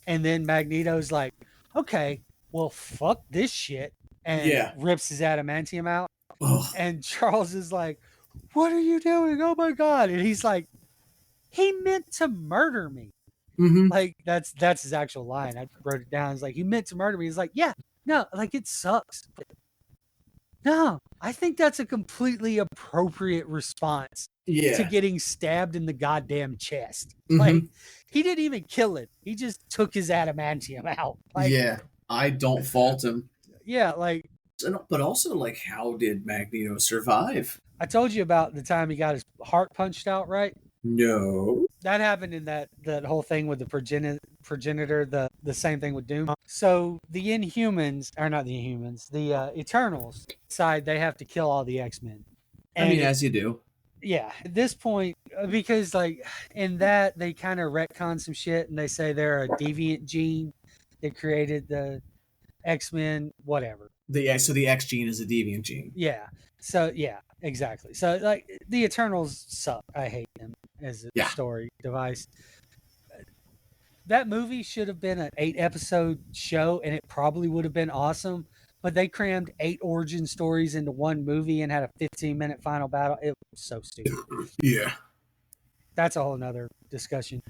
S2: and then Magneto's like, "Okay, well, fuck this shit," and
S1: Yeah.
S2: rips his adamantium out,
S1: Ugh.
S2: and Charles is like, "What are you doing? Oh my god!" And he's like, "He meant to murder me."
S1: Mm-hmm.
S2: Like that's his actual line. I wrote it down. He's like, "He meant to murder me." He's like, "Yeah, no, like it sucks." But no, I think that's a completely appropriate response to
S1: Yeah.
S2: getting stabbed in the goddamn chest. Like
S1: Mm-hmm.
S2: he didn't even kill it. He just took his adamantium out. Like
S1: Yeah. I don't fault him.
S2: yeah, like
S1: But also, like, how did Magneto survive?
S2: I told you about the time he got his heart punched out, right?
S1: No.
S2: That happened in that whole thing with the progenitor, the same thing with Doom. So the Inhumans, or not the Inhumans, the Eternals decide they have to kill all the X-Men.
S1: I mean,
S2: And
S1: as you do.
S2: yeah, at this point, because like in that they kind of retcon some shit and they say they're a deviant gene that created the X-Men, whatever.
S1: So the X gene is a deviant gene.
S2: Yeah. So yeah, exactly. So like the Eternals suck. I hate them as a
S1: Yeah.
S2: story device. That movie should have been an 8 episode show and it probably would have been awesome. But they crammed 8 origin stories into one movie and had a 15-minute final battle. It was so stupid.
S1: Yeah.
S2: That's a whole nother discussion.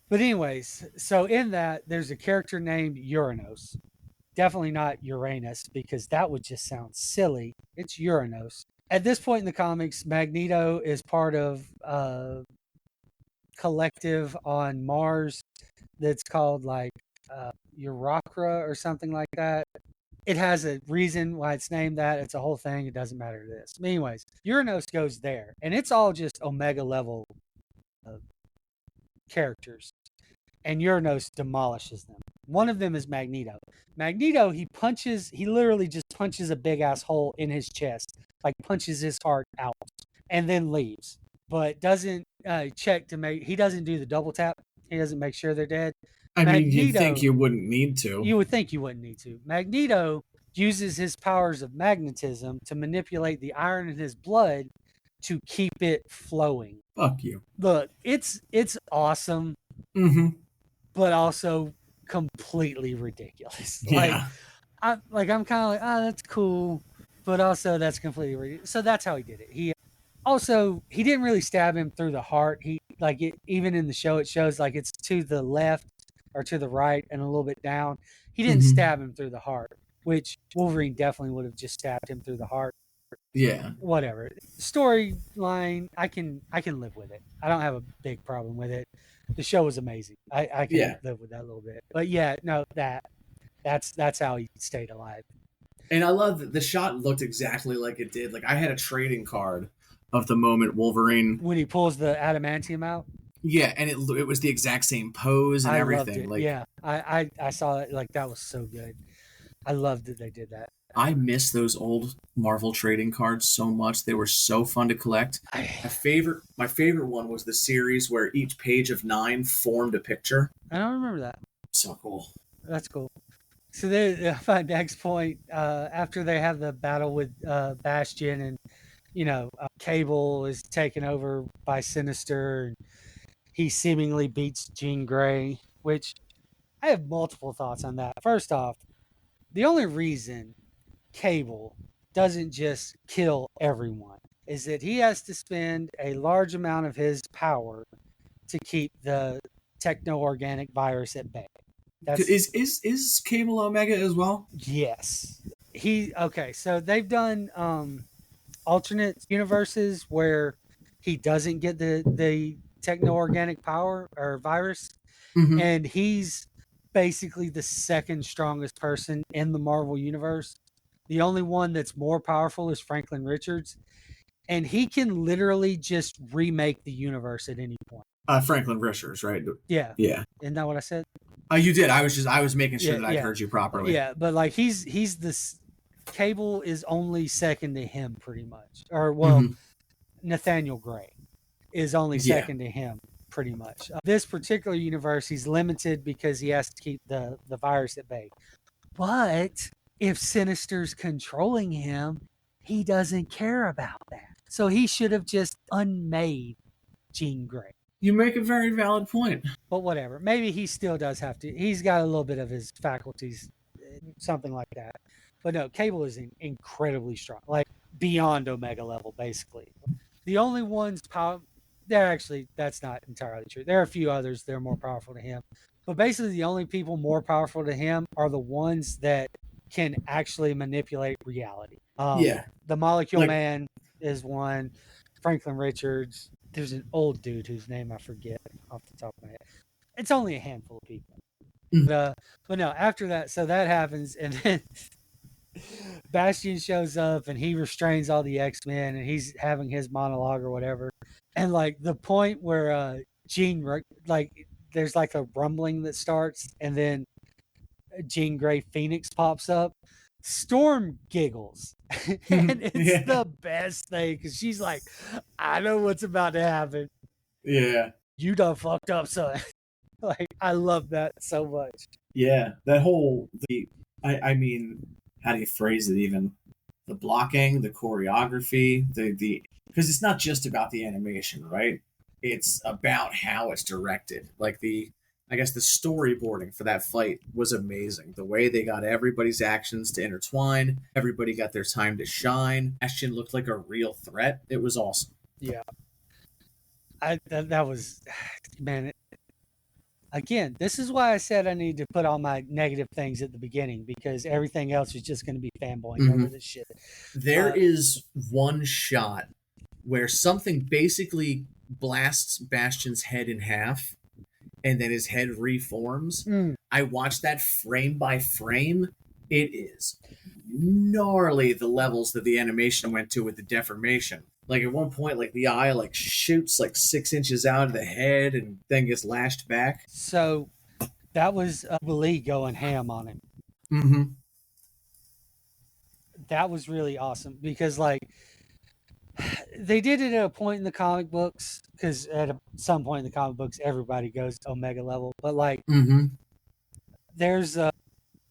S2: But anyways, so in that there's a character named Uranos. Definitely not Uranus because that would just sound silly. It's Uranos. At this point in the comics, Magneto is part of a collective on Mars that's called like Eurocra or something like that. It has a reason why it's named that. It's a whole thing. It doesn't matter to this. But anyways, Uranos goes there, and it's all just Omega level uh, characters, and Uranos demolishes them. One of them is Magneto. Magneto, he literally just punches a big ass hole in his chest, like punches his heart out, and then leaves. But doesn't check to make. He doesn't do the double tap. He doesn't make sure they're dead.
S1: I mean, you'd
S2: Magneto,
S1: think you wouldn't need to.
S2: you would think you wouldn't need to. Magneto uses his powers of magnetism to manipulate the iron in his blood to keep it flowing.
S1: Fuck you.
S2: Look, it's awesome,
S1: Mm-hmm.
S2: but also completely ridiculous.
S1: Yeah.
S2: I'm kind of like, oh, that's cool, but also that's completely ridiculous. So that's how he did it. He didn't really stab him through the heart. He like it even in the show it shows like it's to the left or to the right and a little bit down. He didn't
S1: Mm-hmm.
S2: stab him through the heart, which Wolverine definitely would have just stabbed him through the heart.
S1: Yeah.
S2: Whatever. Storyline, I can live with it. I don't have a big problem with it. The show was amazing. I can
S1: Yeah.
S2: live with that a little bit. But yeah, no, that's how he stayed alive.
S1: And I love that the shot looked exactly like it did. Like I had a trading card of the moment Wolverine.
S2: When he pulls the adamantium out,
S1: Yeah, and it was the exact same pose and
S2: I loved
S1: everything.
S2: it.
S1: Like
S2: Yeah, I saw it. Like that was so good. I loved that they did that.
S1: I miss those old Marvel trading cards so much. They were so fun to collect.
S2: I
S1: My favorite one was the series where each page of 9 formed a picture.
S2: I don't remember that.
S1: So cool.
S2: That's cool. So they my next point, after they have the battle with Bastion, and Cable is taken over by Sinister, and he seemingly beats Jean Grey, which I have multiple thoughts on that. First off, the only reason Cable doesn't just kill everyone is that he has to spend a large amount of his power to keep the techno organic virus at bay. That's
S1: Is Cable Omega as well?
S2: yes. Okay, so they've done alternate universes where he doesn't get the techno organic power or virus,
S1: Mm-hmm.
S2: and he's basically the second strongest person in the Marvel universe. The only one that's more powerful is Franklin Richards, and he can literally just remake the universe at any point.
S1: Franklin Richards, right?
S2: Yeah,
S1: Yeah.
S2: isn't that what I said?
S1: You did. I was making sure
S2: Yeah,
S1: that I'd
S2: yeah,
S1: heard you properly.
S2: yeah. But like he's this Cable is only second to him, pretty much. Or well,
S1: Mm-hmm.
S2: Nathaniel Gray is only
S1: Yeah.
S2: second to him, pretty much. This particular universe, he's limited because he has to keep the virus at bay. But if Sinister's controlling him, he doesn't care about that. So he should have just unmade Jean Grey.
S1: You make a very valid point.
S2: But whatever. Maybe he still does have to. He's got a little bit of his faculties, something like that. But no, Cable is incredibly strong, like beyond Omega level, basically. The only ones they're actually, that's not entirely true. There are a few others that are more powerful to him, but basically the only people more powerful to him are the ones that can actually manipulate reality.
S1: Yeah.
S2: The Molecule
S1: Like
S2: Man is one. Franklin Richards. There's an old dude whose name I forget off the top of my head. It's only a handful of people.
S1: mm,
S2: But no, after that, so that happens, and then Bastion shows up and he restrains all the X-Men, and he's having his monologue or whatever. And like the point where Jean, like there's like a rumbling that starts, and then Jean Grey Phoenix pops up. Storm giggles, and it's
S1: yeah.
S2: the best thing because she's like, "I know what's about to happen.
S1: Yeah.
S2: You done fucked up, son." Like I love that so much.
S1: Yeah. That whole I mean, how do you phrase it even? The blocking, the choreography, the because it's not just about the animation, right? It's about how it's directed. Like I guess the storyboarding for that fight was amazing. The way they got everybody's actions to intertwine, everybody got their time to shine. Ashton looked like a real threat. It was awesome.
S2: Yeah, that was man. Again, this is why I said I need to put all my negative things at the beginning because everything else is just going to be fanboying
S1: Mm-hmm.
S2: over this shit.
S1: There is one shot where something basically blasts Bastion's head in half and then his head reforms.
S2: Mm.
S1: I watched that frame by frame. It is gnarly the levels that the animation went to with the deformation. Like at one point, like the eye like shoots like 6 inches out of the head and then gets lashed back.
S2: So that was Lee going ham on it.
S1: Mm-hmm.
S2: That was really awesome because like they did it at a point in the comic books because some point in the comic books everybody goes to Omega level, but like
S1: Mm-hmm.
S2: there's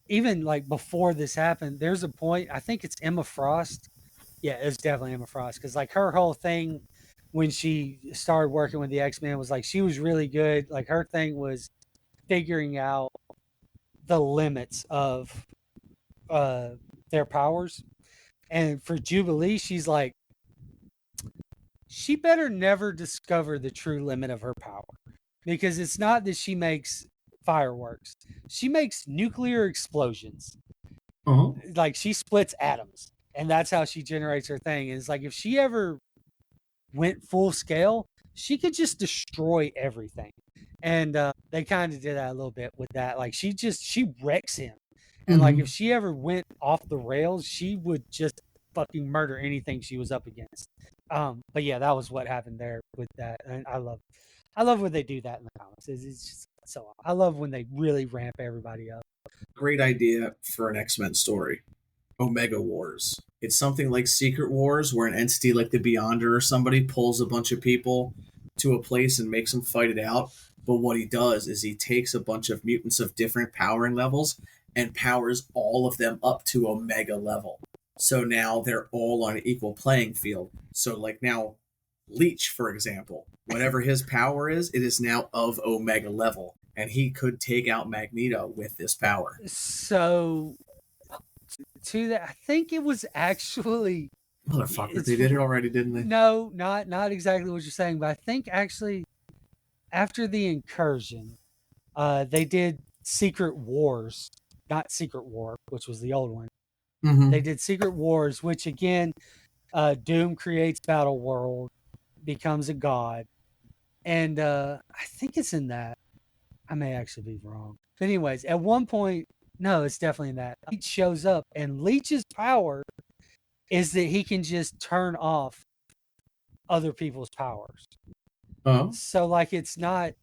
S2: even like before this happened, there's a point. I think it's Emma Frost. Yeah, it's definitely Emma Frost because like her whole thing when she started working with the X-Men was like she was really good. Like her thing was figuring out the limits of their powers. And for Jubilee, she's like, she better never discover the true limit of her power because it's not that she makes fireworks, she makes nuclear explosions.
S1: Uh-huh.
S2: Like she splits atoms, and that's how she generates her thing. And it's like if she ever went full scale, she could just destroy everything. And they kind of did that a little bit with that. Like she wrecks him. And like
S1: Mm-hmm.
S2: if she ever went off the rails, she would just fucking murder anything she was up against. But yeah, that was what happened there with that. And I love when they do that in the comics. It's just so I love when they really ramp everybody up.
S1: Great idea for an X-Men story. Omega Wars. It's something like Secret Wars, where an entity like the Beyonder or somebody pulls a bunch of people to a place and makes them fight it out. But what he does is he takes a bunch of mutants of different powering levels and powers all of them up to Omega level. So now they're all on an equal playing field. So, like now, Leech, for example, whatever his power is, it is now of Omega level. And he could take out Magneto with this power.
S2: So to that, I think it was actually
S1: Motherfucker, they did it already, didn't they?
S2: no, not exactly what you're saying, but I think actually after the incursion, they did Secret Wars, not Secret War, which was the old one.
S1: Mm-hmm.
S2: They did Secret Wars, which again, Doom creates Battle World, becomes a god, and I think it's in that. I may actually be wrong. But anyways, at one point, no, it's definitely in that. Leech shows up, and Leech's power is that he can just turn off other people's powers.
S1: Oh,
S2: So like it's not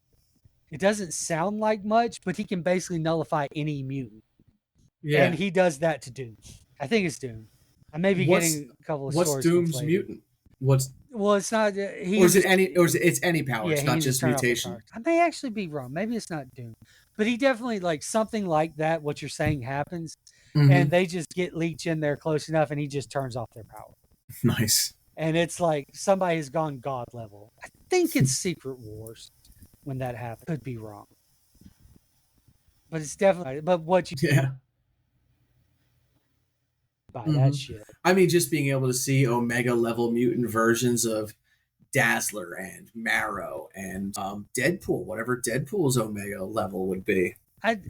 S2: it doesn't sound like much, but he can basically nullify any mutant. And
S1: yeah.
S2: he does that to Doom. I think it's Doom. I may be
S1: What's
S2: getting a couple of
S1: what's
S2: stories
S1: Doom's
S2: conflated.
S1: mutant? What's
S2: Well, it's not.
S1: or is it any or is it, it's any power?
S2: Yeah,
S1: It's
S2: he
S1: not
S2: can just
S1: just
S2: turn off their
S1: mutation.
S2: powers. I may actually be wrong. Maybe it's not Doom, but he definitely like something like that. What you're saying happens, and
S1: Mm-hmm.
S2: they just get Leech in there close enough, and he just turns off their power.
S1: Nice.
S2: And it's like somebody has gone god level. I think it's Secret Wars when that happened. Could be wrong, but it's definitely. But what you
S1: Yeah.
S2: buy that
S1: Mm-hmm.
S2: shit?
S1: I mean, just being able to see Omega level mutant versions of Dazzler and Marrow and Deadpool, whatever Deadpool's Omega level would be.
S2: I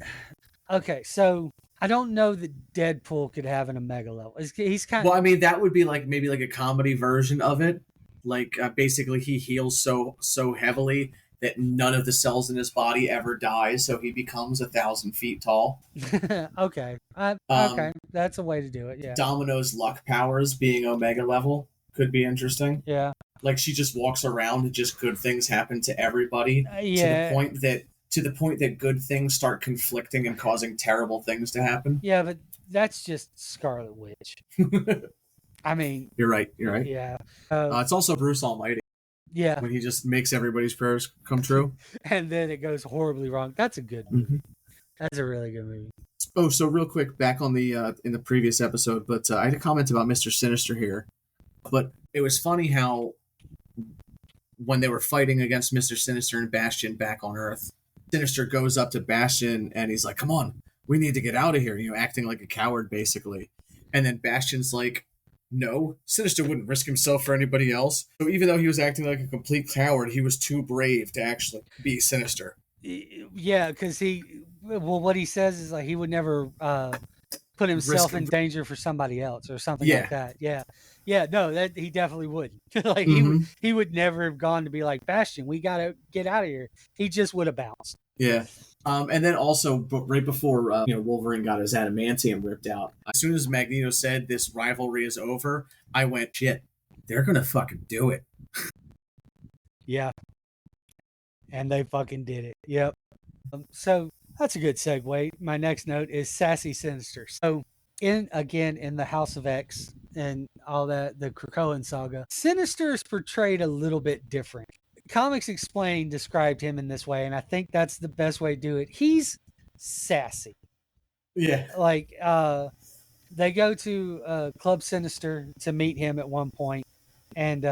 S2: okay, so I don't know that Deadpool could have an Omega level. He's kind
S1: Well, I mean, that would be like maybe like a comedy version of it. Like basically, he heals so heavily that none of the cells in his body ever die, so he becomes 1,000 feet tall.
S2: okay. Okay,
S1: Um,
S2: that's a way to do it. Yeah,
S1: Domino's luck powers being Omega level could be interesting.
S2: yeah,
S1: Like she just walks around and just good things happen to everybody to the
S2: yeah,
S1: point that good things start conflicting and causing terrible things to happen.
S2: yeah. But that's just Scarlet Witch. I mean,
S1: You're right. You're right.
S2: yeah,
S1: It's also Bruce Almighty
S2: yeah.
S1: when he just makes everybody's prayers come true.
S2: And then it goes horribly wrong. That's a good movie.
S1: Mm-hmm.
S2: That's a really good movie.
S1: Oh, so real quick, back on the in the previous episode, but I had a comment about Mister Sinister here. But it was funny how when they were fighting against Mister Sinister and Bastion back on Earth, Sinister goes up to Bastion and he's like, "Come on, we need to get out of here," acting like a coward basically. And then Bastion's like, "No, Sinister wouldn't risk himself for anybody else." So even though he was acting like a complete coward, he was too brave to actually be Sinister.
S2: Yeah, because what he says is like he would never put himself
S1: Risk.
S2: in danger for somebody else or something
S1: Yeah.
S2: like that. Yeah, yeah, no, that he definitely wouldn't. Like
S1: Mm-hmm.
S2: he would never have gone to be like Bastion. We gotta get out of here. He just would have bounced.
S1: Yeah. And then also, right before Wolverine got his adamantium ripped out, as soon as Magneto said this rivalry is over, I went, shit, they're gonna fucking do it.
S2: Yeah, and they fucking did it. Yep. So that's a good segue. My next note is Sassy Sinister. So in the House of X and all that, the Krakoan saga, Sinister is portrayed a little bit different. Comics Explained described him in this way, and I think that's the best way to do it. He's sassy.
S1: Yeah.
S2: Like they go to Club Sinister to meet him at one point, and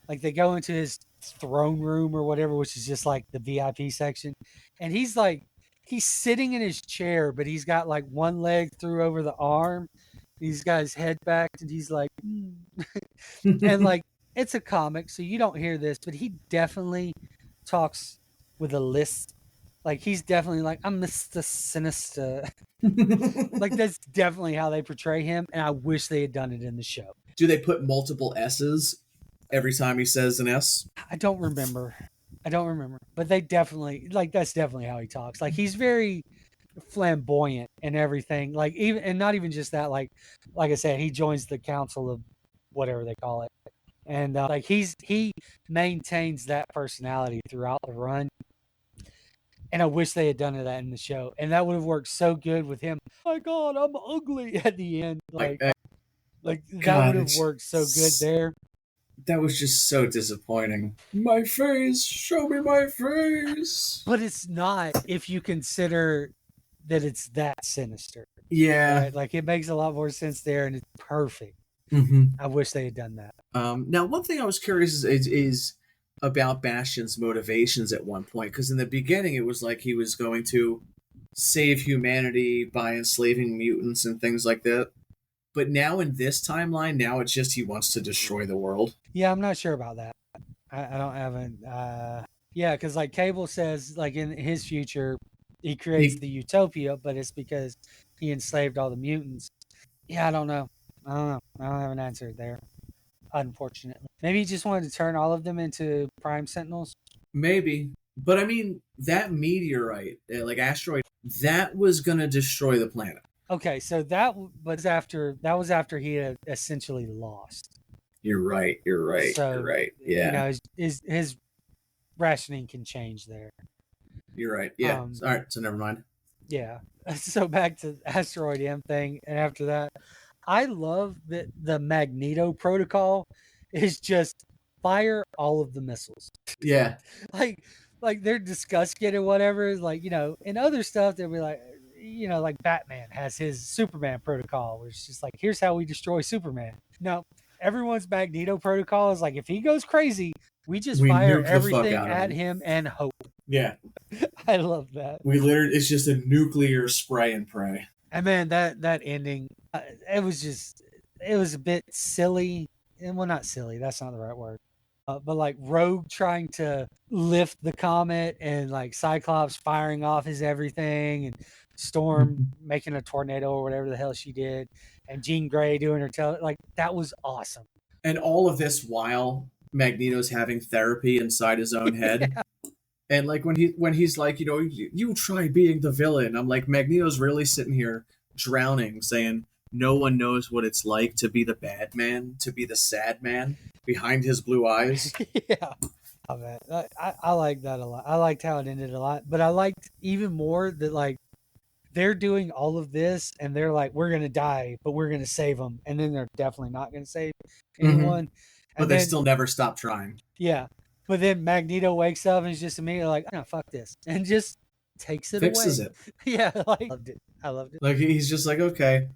S2: like they go into his throne room or whatever, which is just like the VIP section, and he's sitting in his chair, but he's got like one leg through over the arm. He's got his head back, and he's like, and like it's a comic, so you don't hear this, but he definitely talks with a lisp. Like he's definitely like, I'm Mr. Sinister. Like that's definitely how they portray him, and I wish they had done it in the show.
S1: Do they put multiple S's every time he says an S?
S2: I don't remember. But they definitely like that's definitely how he talks. Like he's very flamboyant and everything. Like even and not even just that. Like I said, he joins the council of whatever they call it, and like he maintains that personality throughout the run. And I wish they had done that in the show, and that would have worked so good with him. Oh my God, I'm ugly at the end.
S1: Like,
S2: Like that would
S1: God,
S2: have worked so good there.
S1: that was just so disappointing. My face, show me my face.
S2: But it's not if you consider that it's that sinister,
S1: Yeah.
S2: right? Like it makes a lot more sense there, and it's perfect.
S1: Mm-hmm.
S2: I wish they had done that.
S1: Now, one thing I was curious is about Bastion's motivations at one point, because in the beginning it was like he was going to save humanity by enslaving mutants and things like that. But now in this timeline, now it's just he wants to destroy the world.
S2: Yeah, I'm not sure about that. I don't have an yeah, because like Cable says, like in his future, he creates
S1: He
S2: the utopia, but it's because he enslaved all the mutants. Yeah, I don't know. I don't know. I don't have an answer there, unfortunately. Maybe he just wanted to turn all of them into Prime Sentinels.
S1: maybe, but I mean that meteorite, like asteroid, that was gonna destroy the planet.
S2: Okay, so that was after he had essentially lost.
S1: You're right. You're right. You're
S2: So
S1: right.
S2: you
S1: Yeah,
S2: know his rationing can change there.
S1: you're right. Yeah.
S2: Um,
S1: All right. So never mind.
S2: yeah. So back to asteroid M thing, and after that, I love that the Magneto protocol is just fire all of the missiles.
S1: Yeah.
S2: like they're discussing it or whatever. Like, in other stuff they'll be like, like Batman has his Superman protocol, where it's just like, here's how we destroy Superman. No, everyone's Magneto protocol is like, if he goes crazy, we just
S1: We
S2: fire
S1: nuke the fuck
S2: everything
S1: out of
S2: at
S1: him.
S2: him and hope.
S1: Yeah.
S2: I love that.
S1: We literally, it's just a nuclear spray and pray.
S2: And man, that ending, it was a bit silly. And well, not silly. That's not the right word. But like Rogue trying to lift the comet, and like Cyclops firing off his everything, and Storm making a tornado or whatever the hell she did, and Jean Grey doing her like that was awesome.
S1: And all of this while Magneto's having therapy inside his own head.
S2: Yeah.
S1: And like when he's like, you try being the villain. I'm like, Magneto's really sitting here drowning, saying no one knows what it's like to be the bad man, to be the sad man behind his blue eyes.
S2: Yeah. Oh, man. I like that a lot. I liked how it ended a lot, but I liked even more that like they're doing all of this and they're like, we're gonna die, but we're gonna save them, and then they're definitely not gonna save
S1: Mm-hmm.
S2: anyone.
S1: But
S2: And
S1: they
S2: then
S1: still never stop trying.
S2: yeah, but then Magneto wakes up and he's just immediately like, no, fuck this, and just takes it
S1: Fixes
S2: away.
S1: it.
S2: Yeah, like loved it. I loved it.
S1: Like he's just like, okay,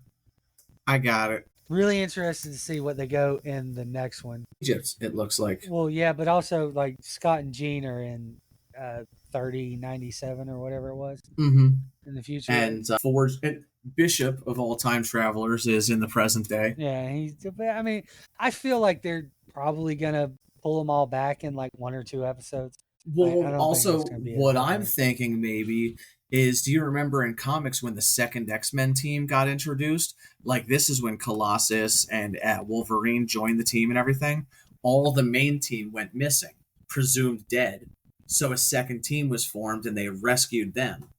S1: I got it.
S2: Really interested to see what they go in the next one.
S1: Egypt, it looks like.
S2: Well, yeah, but also like Scott and Jean are in 3097 or whatever it was
S1: Mm-hmm.
S2: in the future.
S1: And Forge and Bishop of all time travelers is in the present day.
S2: Yeah, I mean, I feel like they're probably gonna pull them all back in like one or two episodes.
S1: Well,
S2: I don't
S1: also,
S2: think it's gonna be
S1: what
S2: a
S1: I'm
S2: thing.
S1: thinking maybe is, do you remember in comics when the second X-Men team got introduced? Like, this is when Colossus and Wolverine joined the team and everything. All the main team went missing, presumed dead. So a second team was formed and they rescued them.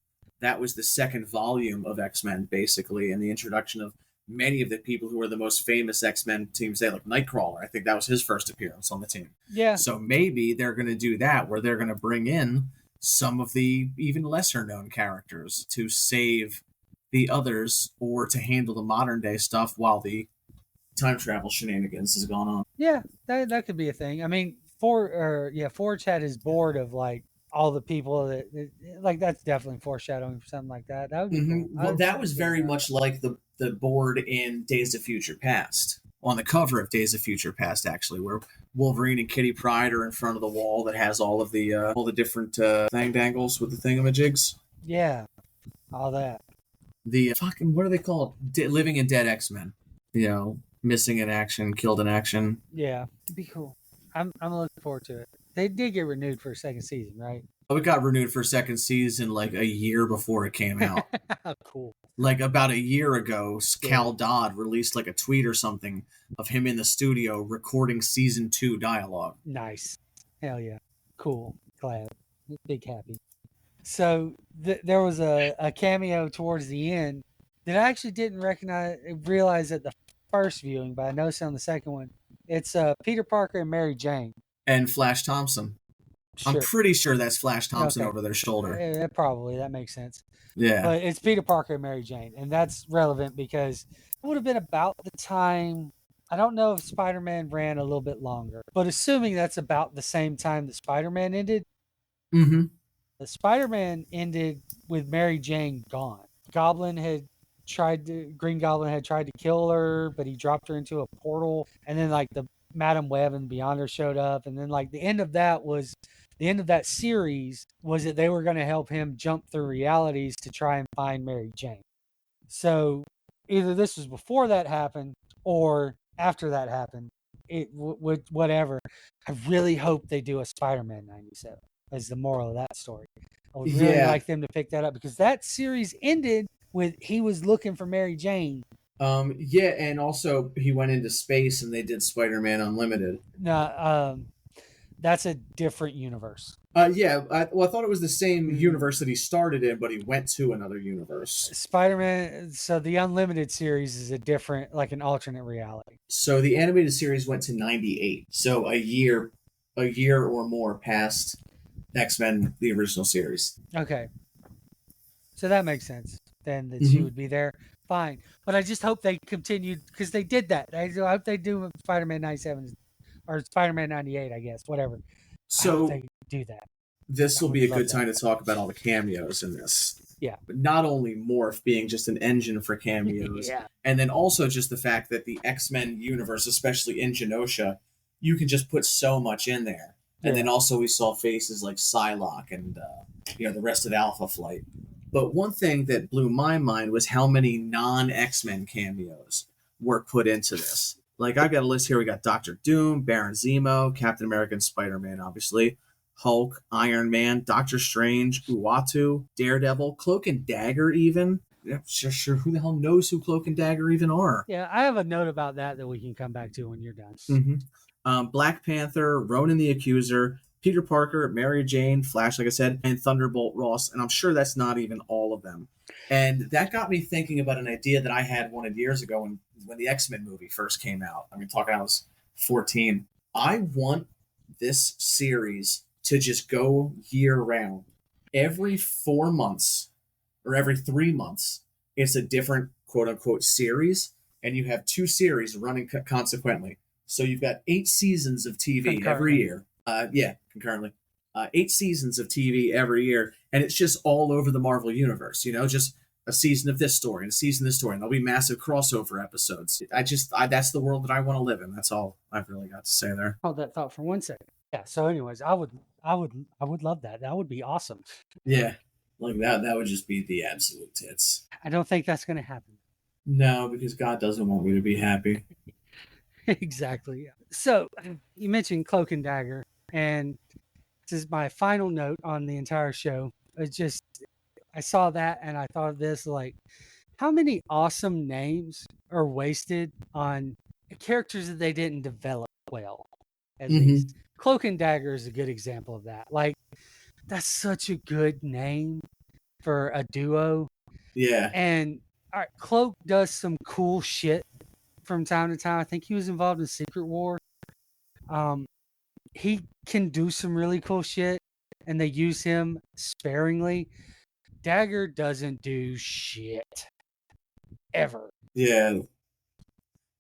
S1: That was the second volume of X-Men, basically, and the introduction of many of the people who were the most famous X-Men teams, say like Nightcrawler. I think that was his first appearance on the team.
S2: Yeah,
S1: So maybe they're going to do that, where they're going to bring in some of the even lesser known characters to save the others or to handle the modern day stuff while the time travel shenanigans has gone on.
S2: yeah, that could be a thing. I mean, Forge had his board of like all the people like that's definitely foreshadowing for something like that. That would be cool.
S1: Well, that was very much like the board in Days of Future Past, on the cover of Days of Future Past, actually, where Wolverine and Kitty Pryde are in front of the wall that has all the different thing dangles with the thingamajigs.
S2: Yeah, all that.
S1: The fucking, what are they called? Living and Dead X-Men. Missing in action, killed in action.
S2: Yeah, it'd be cool. I'm looking forward to it. They did get renewed for a second season, right?
S1: It got renewed for second season like a year before it came out.
S2: Cool.
S1: Like about a year ago, Cal Dodd released like a tweet or something of him in the studio recording season 2 dialogue.
S2: Nice. Hell yeah. Cool. Glad. Big happy. So there was a cameo towards the end that I actually didn't realize at the first viewing, but I noticed on the second one. It's Peter Parker and Mary Jane.
S1: And Flash Thompson. I'm
S2: Sure.
S1: pretty sure that's Flash Thompson
S2: Okay.
S1: over their shoulder.
S2: Probably that makes sense.
S1: Yeah.
S2: But it's Peter Parker and Mary Jane, and that's relevant because it would have been about the time. I don't know if Spider-Man ran a little bit longer, but assuming that's about the same time that Spider-Man ended,
S1: Mm-hmm.
S2: the Spider-Man ended with Mary Jane gone. Green Goblin had tried to kill her, but he dropped her into a portal, and then like the Madam Web and Beyonder showed up, and then like the end of that series was that they were going to help him jump through realities to try and find Mary Jane. So either this was before that happened or after that happened. Whatever. I really hope they do a Spider-Man 97 as the moral of that story. I would really
S1: Yeah.
S2: like them to pick that up because that series ended with he was looking for Mary Jane.
S1: Yeah, and also he went into space and they did Spider-Man Unlimited.
S2: No, that's a different universe.
S1: Yeah, well, I thought it was the same
S2: Mm.
S1: universe that he started in, but he went to another universe.
S2: Spider-Man. So the Unlimited series is a different, like an alternate reality.
S1: So the animated series went to 98. So a year or more past X-Men the original series.
S2: Okay, so that makes sense. Then that she
S1: Mm-hmm.
S2: would be there. Fine, but I just hope they continued because they did that. I hope they do Spider-Man 97 or Spider-Man 98. I guess whatever. I hope
S1: So
S2: they do that.
S1: this
S2: I
S1: will
S2: would
S1: be a
S2: love
S1: good
S2: that.
S1: time to talk about all the cameos in this.
S2: Yeah.
S1: But not only Morph being just an engine for cameos,
S2: Yeah.
S1: and then also just the fact that the X-Men universe, especially in Genosha, you can just put so much in there. And then
S2: Yeah.
S1: also we saw faces like Psylocke and the rest of Alpha Flight. But one thing that blew my mind was how many non-X-Men cameos were put into this. Like I've got a list here. We got Doctor Doom, Baron Zemo, Captain America, and Spider-Man, obviously. Hulk, Iron Man, Doctor Strange, Uatu, Daredevil, Cloak and Dagger, even. Yeah, sure. Who the hell knows who Cloak and Dagger even are?
S2: Yeah. I have a note about that we can come back to when you're done.
S1: Mm-hmm. Black Panther, Ronan the Accuser, Peter Parker, Mary Jane, Flash, like I said, and Thunderbolt Ross. And I'm sure that's not even all of them. And that got me thinking about an idea that I had 100 years ago when the X-Men movie first came out. I mean, talking I was 14. I want this series to just go year round. Every 4 months or every 3 months, it's a different quote unquote series, and you have two series running consequently. So you've got 8 seasons of TV every year. Yeah, concurrently. 8 seasons of TV every year, and it's just all over the Marvel universe. Just a season of this story and a season of this story, and there'll be massive crossover episodes. That's the world that I want to live in. That's all I've really got to say there.
S2: Hold that thought for 1 second. Yeah. So, anyways, I would love that. That would be awesome.
S1: Yeah, like that would just be the absolute tits.
S2: I don't think that's going to happen.
S1: No, because God doesn't want me to be happy.
S2: Exactly. So you mentioned Cloak and Dagger, and this is my final note on the entire show. It's just I saw that and I thought of this like how many awesome names are wasted on characters that they didn't develop well, at
S1: Mm-hmm.
S2: least. Cloak and Dagger is a good example of that. Like that's such a good name for a duo.
S1: Yeah.
S2: And all right, Cloak does some cool shit from time to time. I think he was involved in Secret War. Um, he can do some really cool shit, and they use him sparingly. Dagger doesn't do shit ever.
S1: Yeah.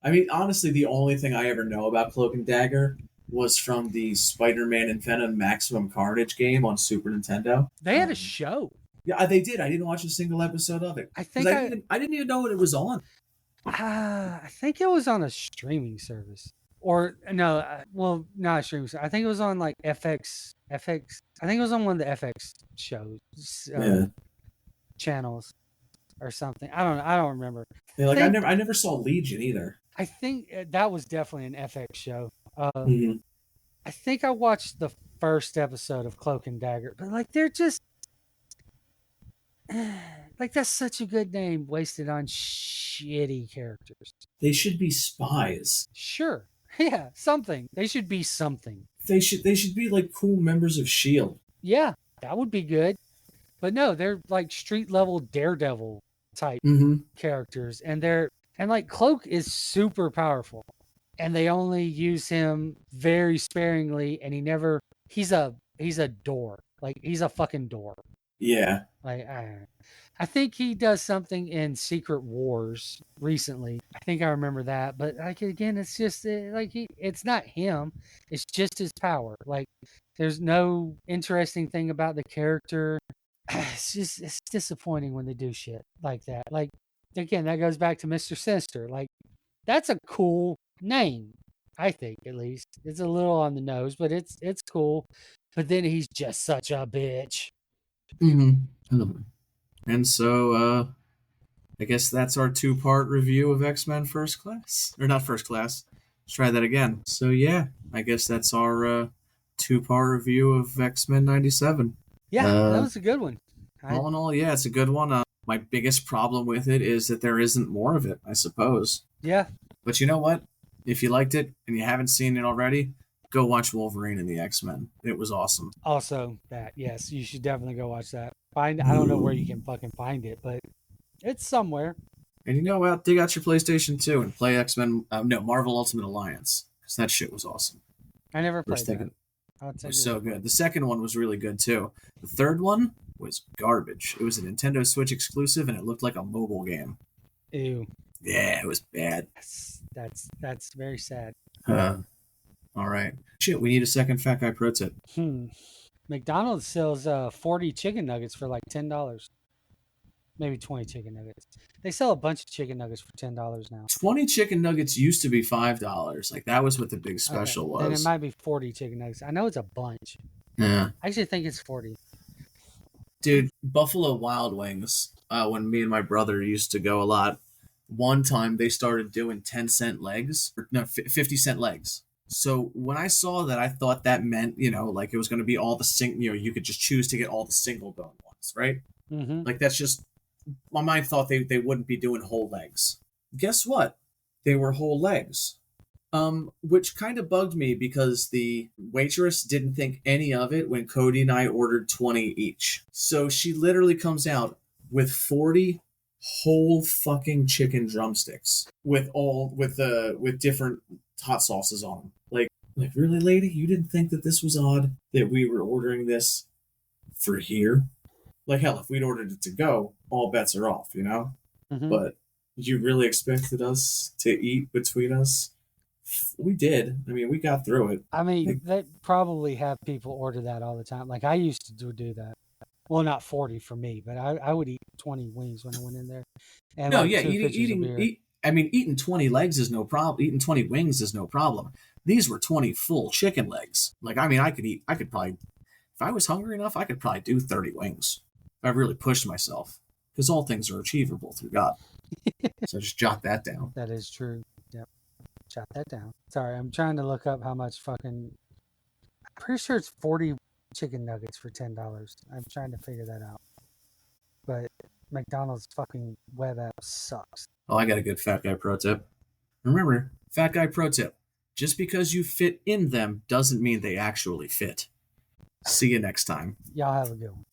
S1: I mean, honestly, the only thing I ever know about Cloak and Dagger was from the Spider-Man and Venom Maximum Carnage game on Super Nintendo.
S2: They had a show.
S1: Yeah, they did. I didn't watch a single episode of it
S2: I
S1: because
S2: think
S1: I didn't even know what it was on.
S2: I think it was on a streaming service, or no, well, not a streaming service. I think it was on like FX. FX. I think it was on one of the FX shows,
S1: Yeah.
S2: channels, or something. I don't know. I don't remember.
S1: Yeah, like
S2: think,
S1: I never saw Legion either.
S2: I think that was definitely an FX show.
S1: Mm-hmm.
S2: I think I watched the first episode of Cloak and Dagger, but like they're just like that's such a good name wasted on shitty characters.
S1: They should be spies.
S2: Sure. Yeah, something. They should be something.
S1: They should be like cool members of Shield.
S2: Yeah, that would be good. But no, they're like street level Daredevil type
S1: Mm-hmm.
S2: characters, and like Cloak is super powerful, and they only use him very sparingly, and he's a he's a door. Like he's a fucking door.
S1: Yeah.
S2: Like I think he does something in Secret Wars recently. I think I remember that, but like again, it's just like it's not him. It's just his power. Like there's no interesting thing about the character. It's disappointing when they do shit like that. Like again, that goes back to Mr. Sinister. Like that's a cool name. I think at least it's a little on the nose, but it's cool. But then he's just such a bitch.
S1: Mm-hmm. And so, I guess that's our two-part review of X-Men First Class. Or not First Class. Let's try that again. So, yeah, I guess that's our two-part review of X-Men 97.
S2: Yeah, that
S1: Uh,
S2: was a good one. I
S1: all in all, yeah, it's a good one. My biggest problem with it is that there isn't more of it, I suppose.
S2: yeah,
S1: But you know what? If you liked it and you haven't seen it already, go watch Wolverine and the X-Men. It was awesome.
S2: also that. Yes, you should definitely go watch that. I don't know where you can fucking find it, but it's somewhere.
S1: And you know what? Dig out your PlayStation 2 and play X-Men, no, Marvel Ultimate Alliance. Because that shit was awesome.
S2: I never
S1: First
S2: played that.
S1: thinking
S2: I'll
S1: it
S2: take
S1: was
S2: your
S1: so
S2: word for
S1: good.
S2: it.
S1: The second one was really good too. The third one was garbage. It was a Nintendo Switch exclusive and it looked like a mobile game.
S2: Ew.
S1: Yeah, it was bad.
S2: That's very sad.
S1: Uh, all right. Shit, we need a second Fat Guy Pro Tip.
S2: McDonald's sells 40 chicken nuggets for like $10. Maybe 20 chicken nuggets. They sell a bunch of chicken nuggets for $10 now.
S1: 20 chicken nuggets used to be $5. Like, that was what the big
S2: Okay,
S1: special
S2: then it
S1: was.
S2: might be 40 chicken nuggets. I know it's a bunch.
S1: Yeah.
S2: I actually think it's 40.
S1: Dude, Buffalo Wild Wings, when me and my brother used to go a lot, one time they started doing 10-cent legs, or no, 50-cent legs. So when I saw that, I thought that meant, like it was going to be all the you could just choose to get all the single bone ones, right?
S2: Mm-hmm.
S1: Like that's just, my mind thought they wouldn't be doing whole legs. Guess what? They were whole legs. Which kind of bugged me because the waitress didn't think any of it when Cody and I ordered 20 each. So she literally comes out with 40 whole fucking chicken drumsticks with different hot sauces on them. Like really, lady, you didn't think that this was odd that we were ordering this for here? Like hell, if we'd ordered it to go, all bets are off, you know?
S2: Mm-hmm.
S1: But you really expected us to eat between us? We did. I mean, we got through it.
S2: I mean,
S1: Like,
S2: they probably have people order that all the time. Like I used to do that. Well, not 40 for me, but I would eat 20 wings when I went in there, and
S1: no,
S2: like
S1: yeah,
S2: two pitchers of beer.
S1: I mean, eating 20 legs is no problem. Eating 20 wings is no problem. These were 20 full chicken legs. Like, I mean, I could probably, if I was hungry enough, I could probably do 30 wings. If I really pushed myself. Because all things are achievable through God. So just jot that down.
S2: That is true. Yep. Jot that down. Sorry, I'm trying to look up how much fucking. I'm pretty sure it's 40 chicken nuggets for $10. I'm trying to figure that out. But McDonald's fucking web app sucks.
S1: Oh, I got a good fat guy pro tip. Remember, fat guy pro tip. Just because you fit in them doesn't mean they actually fit. See you next time.
S2: Y'all have a good one.